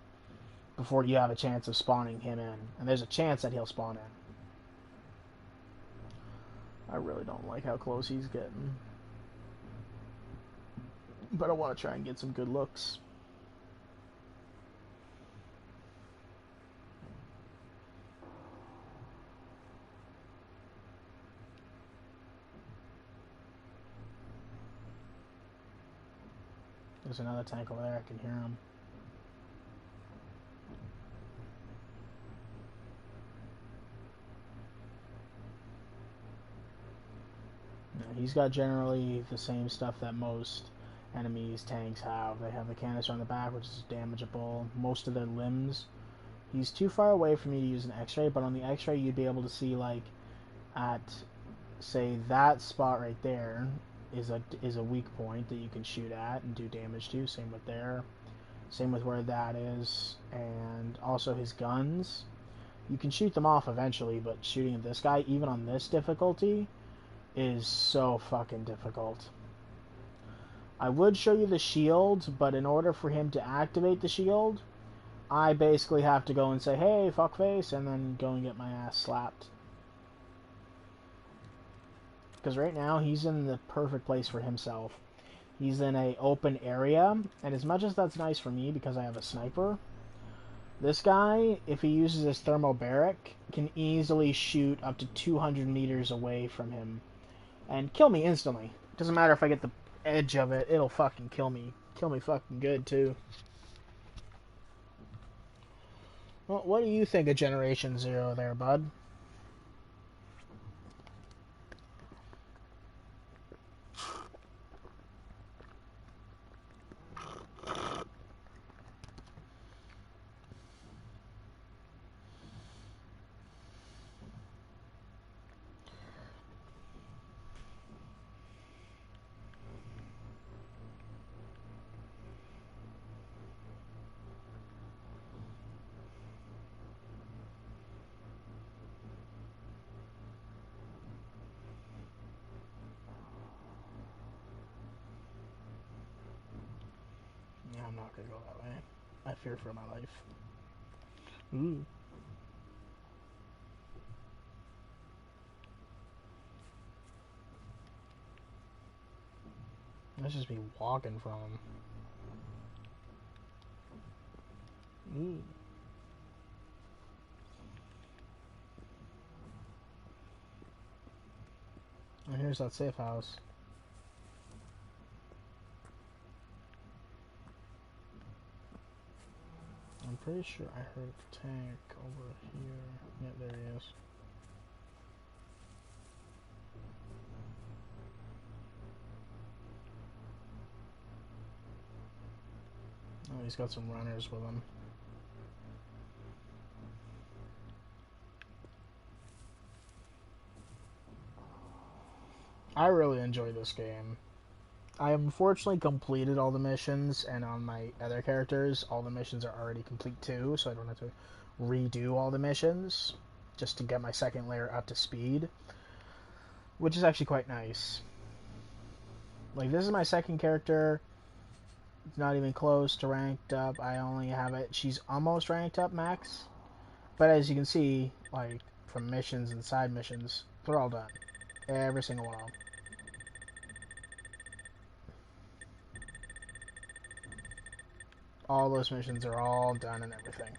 before you have a chance of spawning him in. And there's a chance that he'll spawn in. I really don't like how close he's getting. But I want to try and get some good looks. There's another tank over there. I can hear him. Yeah, he's got generally the same stuff that most enemies' tanks have. They have the canister on the back, which is damageable. Most of their limbs. He's too far away for me to use an X-ray, but on the X-ray you'd be able to see, like, at, say, that spot right there is a weak point that you can shoot at and do damage to. Same with there. Same with where that is. And also his guns. You can shoot them off eventually, but shooting at this guy, even on this difficulty, is so fucking difficult. I would show you the shield, but in order for him to activate the shield, I basically have to go and say, hey, fuckface, and then go and get my ass slapped. Because right now, he's in the perfect place for himself. He's in an open area, and as much as that's nice for me because I have a sniper, this guy, if he uses his thermobaric, can easily shoot up to 200 meters away from him and kill me instantly. Doesn't matter if I get the edge of it, it'll fucking kill me. Kill me fucking good, too. Well, what do you think of Generation Zero there, bud? Yeah, I'm not gonna go that way. I fear for my life. Ooh. Let's just be walking from him. Ooh. And here's that safe house. I'm pretty sure I heard a tank over here. Yeah, there he is. Oh, he's got some runners with him. I really enjoy this game. I unfortunately completed all the missions, and on my other characters, all the missions are already complete too, so I don't have to redo all the missions just to get my second layer up to speed, which is actually quite nice. Like, this is my second character. It's not even close to ranked up. I only have it. She's almost ranked up max. But as you can see, like, from missions and side missions, they're all done. Every single one of them. All those missions are all done and everything.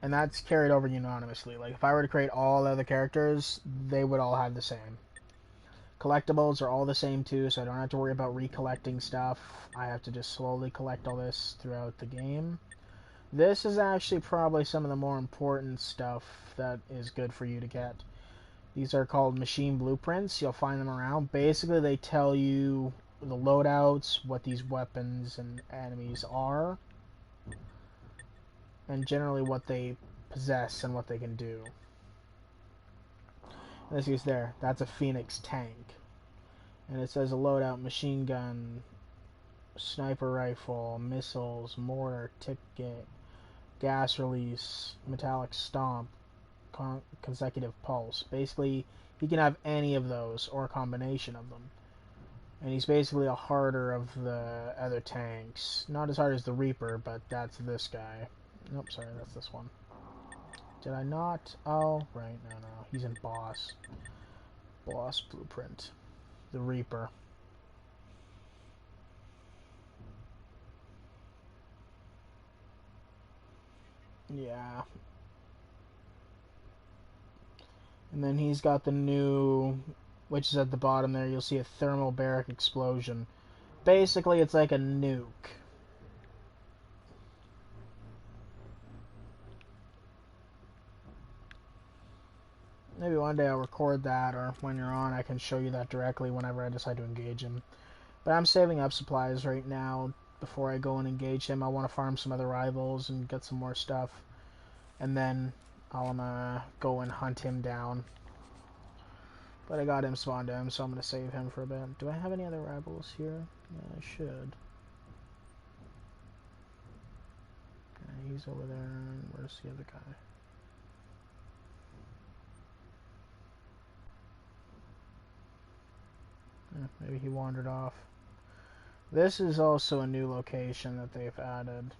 And that's carried over unanimously. Like, if I were to create all the other characters, they would all have the same. Collectibles are all the same too, so I don't have to worry about recollecting stuff. I have to just slowly collect all this throughout the game. This is actually probably some of the more important stuff that is good for you to get. These are called machine blueprints. You'll find them around. Basically, they tell you the loadouts, what these weapons and enemies are, and generally what they possess and what they can do. This is there. That's a Phoenix tank. And it says a loadout: machine gun, sniper rifle, missiles, mortar, ticket, gas release, metallic stomp, consecutive pulse. Basically, he can have any of those or a combination of them. And he's basically a harder of the other tanks. Not as hard as the Reaper, but that's this guy. Nope, sorry, that's this one. Did I not? Oh, right, no. He's in boss. Boss blueprint. The Reaper. Yeah. And then he's got the new, which is at the bottom there, you'll see a thermobaric explosion. Basically, it's like a nuke. Maybe one day I'll record that, or when you're on, I can show you that directly whenever I decide to engage him. But I'm saving up supplies right now before I go and engage him. I want to farm some other rivals and get some more stuff. And then I'll go and hunt him down. But I got him spawned in, so I'm going to save him for a bit. Do I have any other rivals here? Yeah, I should. Yeah, he's over there. Where's the other guy? Yeah, maybe he wandered off. This is also a new location that they've added.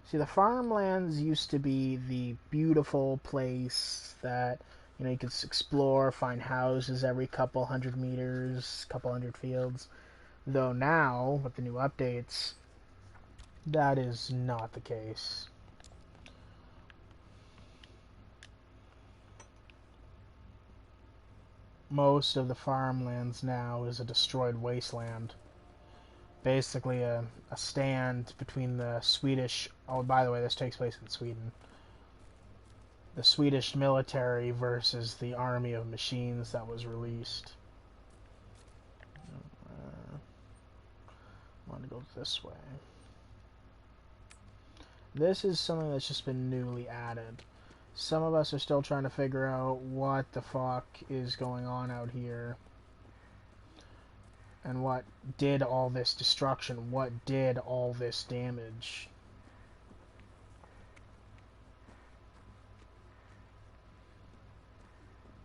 See, the farmlands used to be the beautiful place that, you could explore, find houses every couple hundred meters, couple hundred fields. Though now, with the new updates, that is not the case. Most of the farmlands now is a destroyed wasteland. basically a stand between the Swedish. Oh, by the way, this takes place in Sweden. The Swedish military versus the army of machines that was released. I want to go this way. This is something that's just been newly added. Some of us are still trying to figure out what the fuck is going on out here. And what did all this destruction? What did all this damage?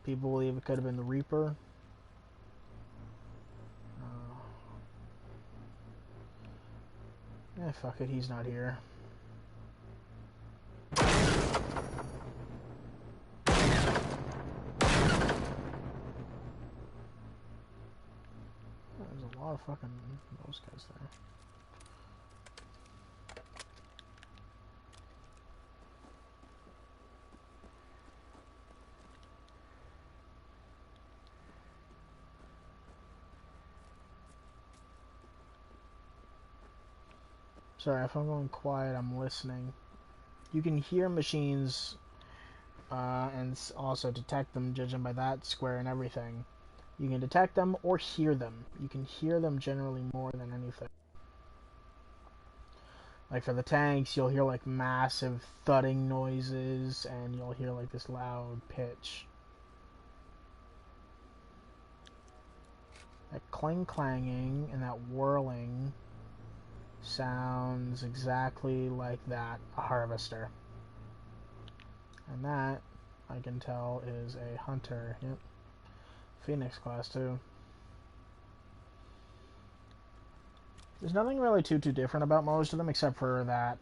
People believe it could have been the Reaper. Fuck it, he's not here. There's a lot of fucking those guys there. Sorry, if I'm going quiet, I'm listening. You can hear machines and also detect them, judging by that square and everything. You can detect them or hear them. You can hear them generally more than anything. Like for the tanks, you'll hear like massive thudding noises, and you'll hear like this loud pitch. That clang-clanging and that whirling sounds exactly like that, a harvester. And that, I can tell, is a hunter. Yep. Phoenix class too. There's nothing really too different about most of them, except for that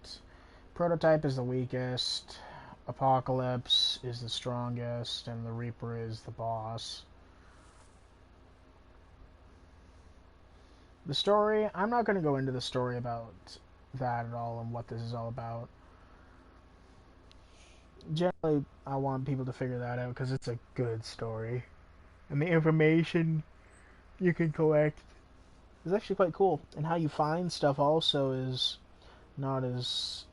Prototype is the weakest, Apocalypse is the strongest, and the Reaper is the boss. The story, I'm not going to go into the story about that at all and what this is all about. Generally, I want people to figure that out because it's a good story. And the information you can collect is actually quite cool. And how you find stuff also is not as,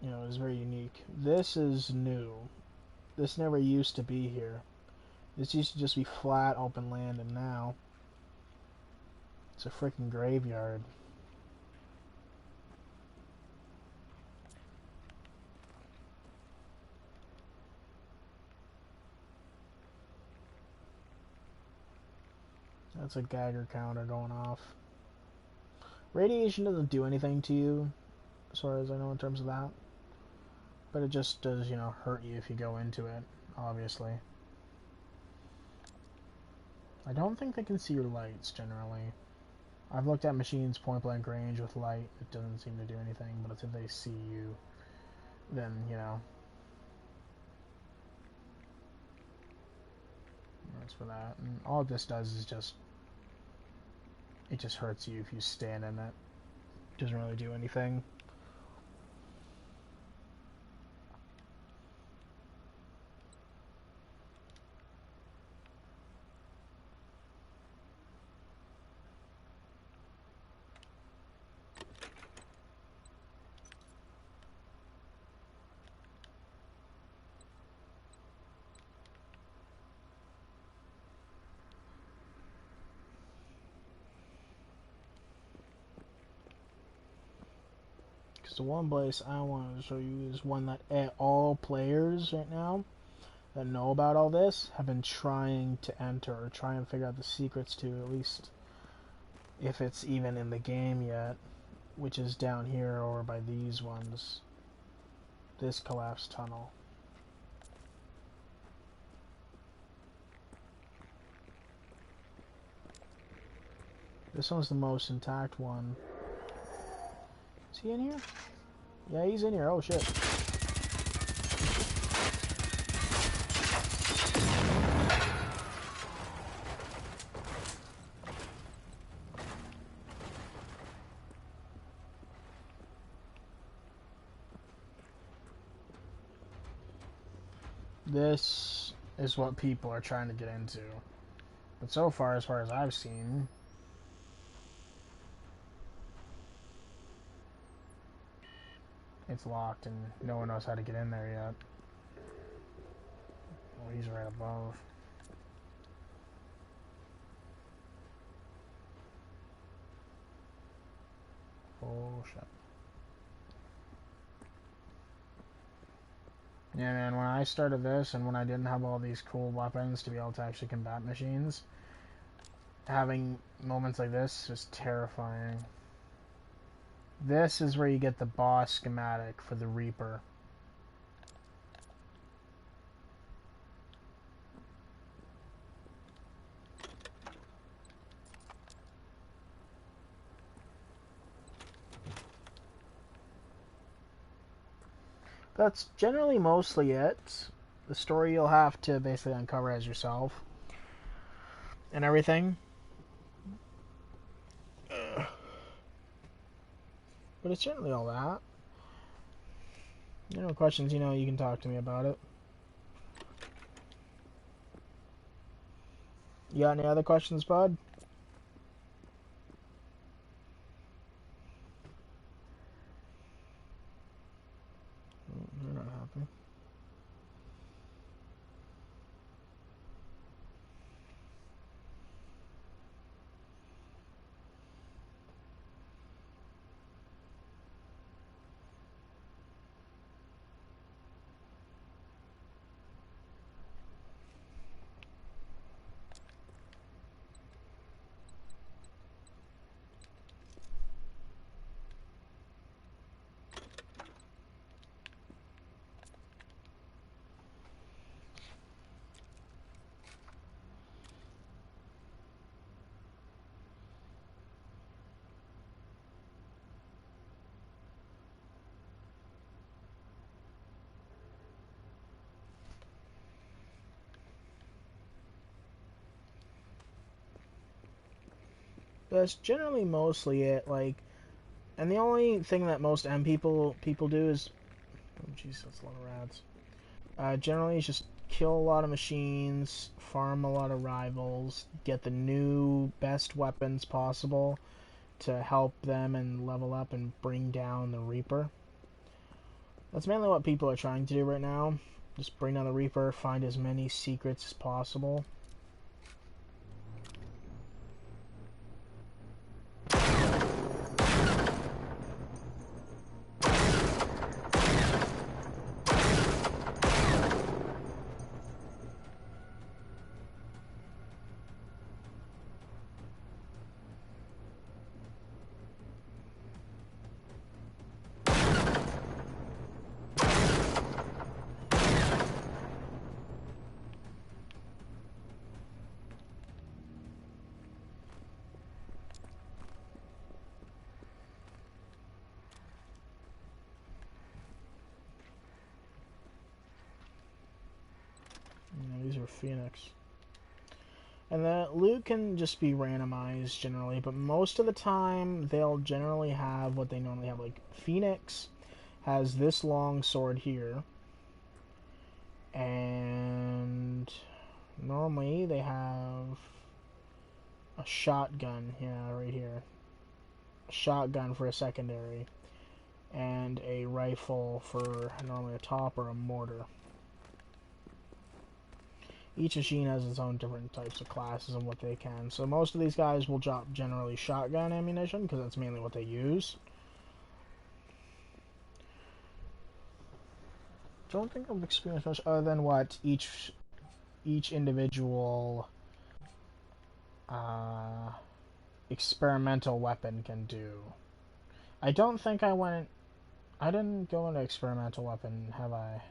is very unique. This is new. This never used to be here. This used to just be flat open land, and now it's a freaking graveyard. That's a Geiger counter going off. Radiation doesn't do anything to you, as far as I know in terms of that. But it just does, hurt you if you go into it, obviously. I don't think they can see your lights, generally. I've looked at machines point blank range with light. It doesn't seem to do anything, but if they see you, then, that's for that. And all this does is it just hurts you if you stand in it. It doesn't really do anything. The one place I want to show you is one that all players right now that know about all this have been trying to enter or try and figure out the secrets to, at least if it's even in the game yet, which is down here over by these ones. This collapsed tunnel. This one's the most intact one. Is he in here? Yeah, he's in here. Oh, shit. This is what people are trying to get into. But so far as I've seen, It's locked and no one knows how to get in there yet. Oh, he's right above. Oh, shit. Yeah, man, when I started this and when I didn't have all these cool weapons to be able to actually combat machines, having moments like this was terrifying. This is where you get the boss schematic for the Reaper. That's generally mostly it. The story you'll have to basically uncover as yourself and everything. But it's certainly all that. You know, questions, you know, you can talk to me about it. You got any other questions, bud? You're not happy. That's generally mostly it. Like, and the only thing that most M people do is, oh jeez, that's a lot of rats. Generally, it's just kill a lot of machines, farm a lot of rivals, get the new best weapons possible to help them and level up and bring down the Reaper. That's mainly what people are trying to do right now. Just bring down the Reaper, find as many secrets as possible. These are Phoenix. And the loot can just be randomized generally, but most of the time they'll generally have what they normally have. Like Phoenix has this long sword here, and normally they have a shotgun, yeah, right here. A shotgun for a secondary, and a rifle for normally a top or a mortar. Each machine has its own different types of classes and what they can. So most of these guys will drop generally shotgun ammunition because that's mainly what they use. Don't think I've experienced much other than what each individual uh, experimental weapon can do. I don't think I went. I didn't go into experimental weapon, have I?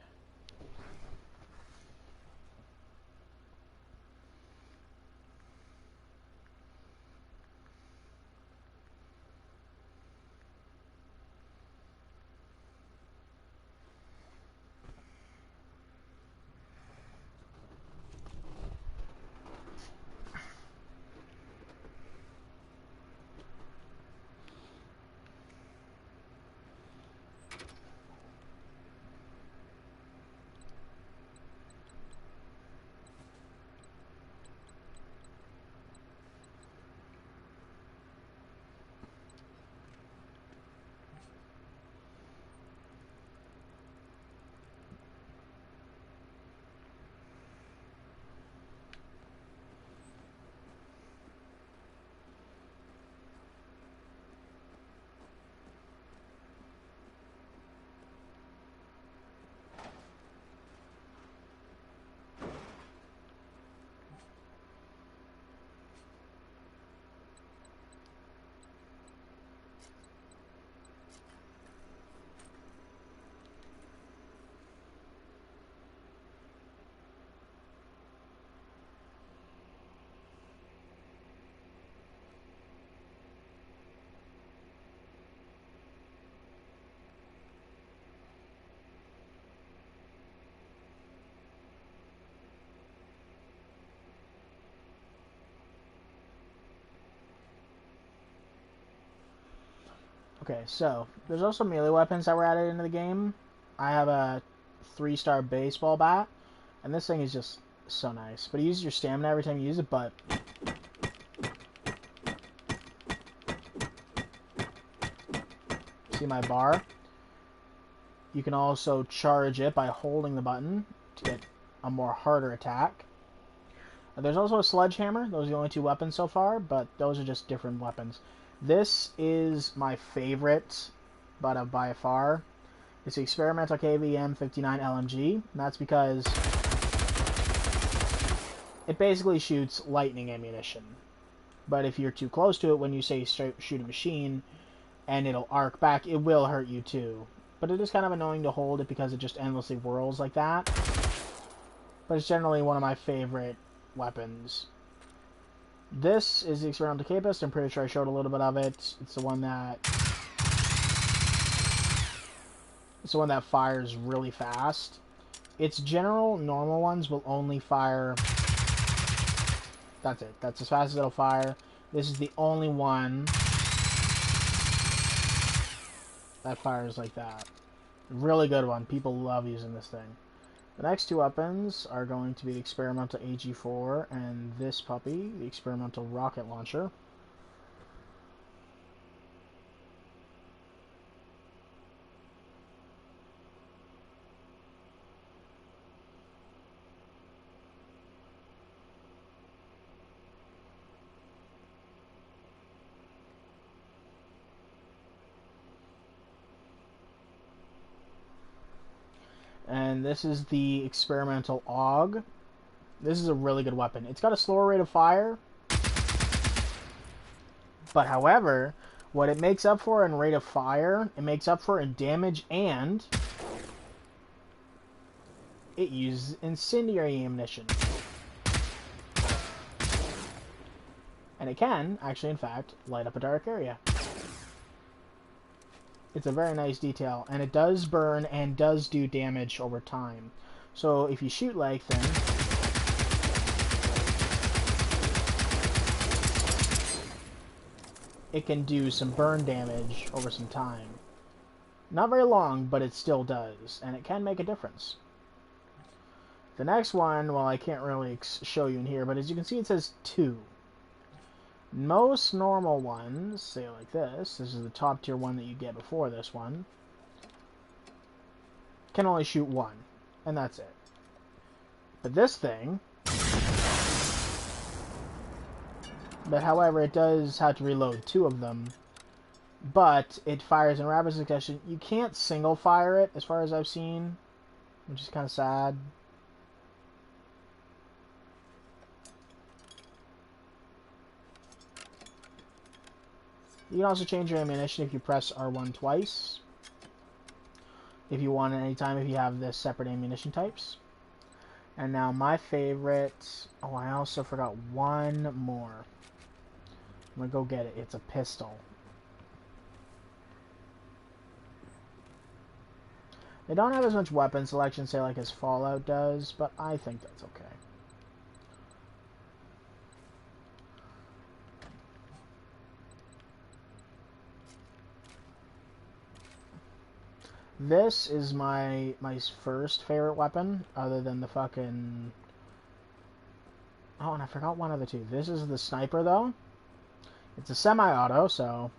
Okay, so there's also melee weapons that were added into the game. I have a 3-star baseball bat, and this thing is just so nice. But it uses your stamina every time you use it, but see my bar? You can also charge it by holding the button to get a more harder attack. There's also a sledgehammer. Those are the only 2 weapons so far, but those are just different weapons. This is my favorite, but by far. It's the experimental KVM-59 LMG. And that's because it basically shoots lightning ammunition. But if you're too close to it when you say shoot a machine and it'll arc back, it will hurt you too. But it is kind of annoying to hold it because it just endlessly whirls like that. But it's generally one of my favorite weapons. This is the experimental Capist. I'm pretty sure I showed a little bit of it. It's the one that fires really fast. Its general normal ones will only fire. That's it. That's as fast as it'll fire. This is the only one that fires like that. Really good one. People love using this thing. The next 2 weapons are going to be the experimental AG4 and this puppy, the experimental rocket launcher. And this is the experimental AUG. This is a really good weapon. It's got a slower rate of fire. But however, what it makes up for in rate of fire, it makes up for in damage, and it uses incendiary ammunition. And it can, actually, in fact, light up a dark area. It's a very nice detail, and it does burn and does do damage over time. So if you shoot like them, it can do some burn damage over some time. Not very long, but it still does, and it can make a difference. The next one, well, I can't really show you in here, but as you can see, it says 2. Most normal ones, say like this is the top tier one that you get before this one, can only shoot 1, and that's it. But this thing, however, it does have to reload 2 of them, but it fires in rapid succession. You can't single fire it, as far as I've seen, which is kind of sad. You can also change your ammunition if you press R1 twice. If you want it anytime, if you have the separate ammunition types. And now my favorite... Oh, I also forgot one more. I'm gonna go get it. It's a pistol. They don't have as much weapon selection, say, like as Fallout does, but I think that's okay. This is my first favorite weapon, other than the fucking... Oh, and I forgot one of the 2. This is the sniper, though. It's a semi-auto, so...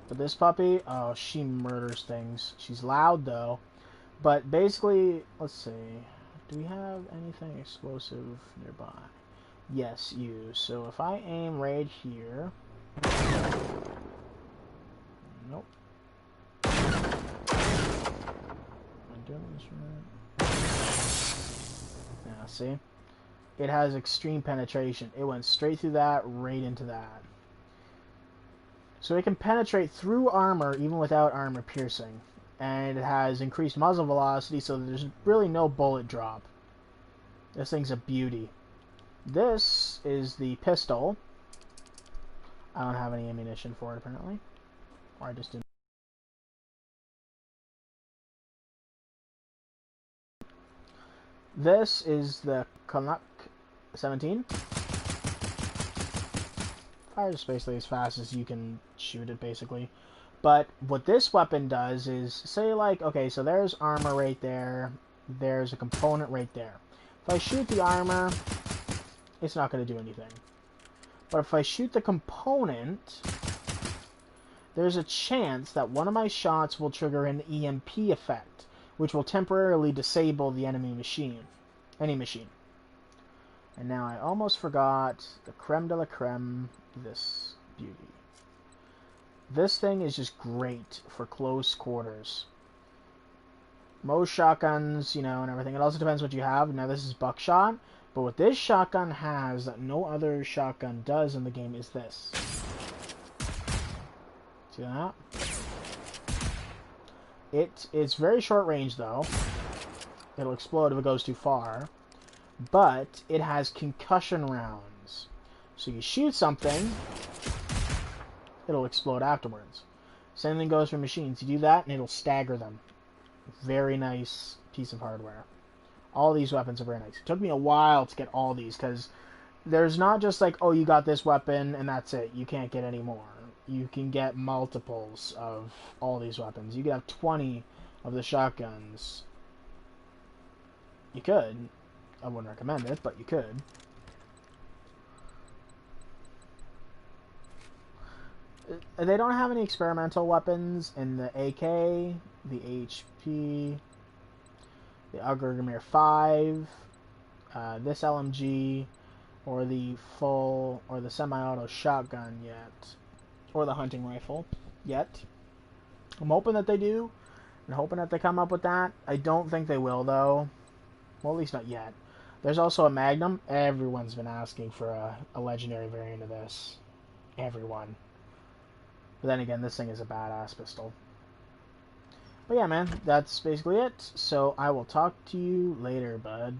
But this puppy, oh, she murders things. She's loud, though. But basically, let's see. Do we have anything explosive nearby? Yes, use. So if I aim right here... Nope. Am I doing this right? Yeah, see? It has extreme penetration. It went straight through that, right into that. So it can penetrate through armor, even without armor piercing. And it has increased muzzle velocity, so there's really no bullet drop. This thing's a beauty. This is the pistol. I don't have any ammunition for it, apparently. Or I just didn't. This is the Canuck 17. Fires basically as fast as you can shoot it, basically. But what this weapon does is, say like, okay, so there's armor right there. There's a component right there. If I shoot the armor, it's not going to do anything. But if I shoot the component, there's a chance that one of my shots will trigger an EMP effect, which will temporarily disable the enemy machine. Any machine. And now I almost forgot the creme de la creme, this beauty. This thing is just great for close quarters. Most shotguns, you know, and everything, it also depends what you have. Now this is buckshot, but what this shotgun has that no other shotgun does in the game is this. See that? It's very short range though. It'll explode if it goes too far. But it has concussion rounds. So you shoot something, it'll explode afterwards. Same thing goes for machines. You do that and it'll stagger them. Very nice piece of hardware. All these weapons are very nice. It took me a while to get all these because there's not just like, oh, you got this weapon and that's it. You can't get any more. You can get multiples of all these weapons. You could have 20 of the shotguns. You could. I wouldn't recommend it, but you could. They don't have any experimental weapons in the AK, the HP, the Augergamir 5, this LMG, or the full, or the semi-auto shotgun yet, or the hunting rifle yet. I'm hoping that they do, and hoping that they come up with that. I don't think they will, though. Well, at least not yet. There's also a Magnum. Everyone's been asking for a legendary variant of this. Everyone. But then again, this thing is a badass pistol. But yeah, man, that's basically it. So I will talk to you later, bud.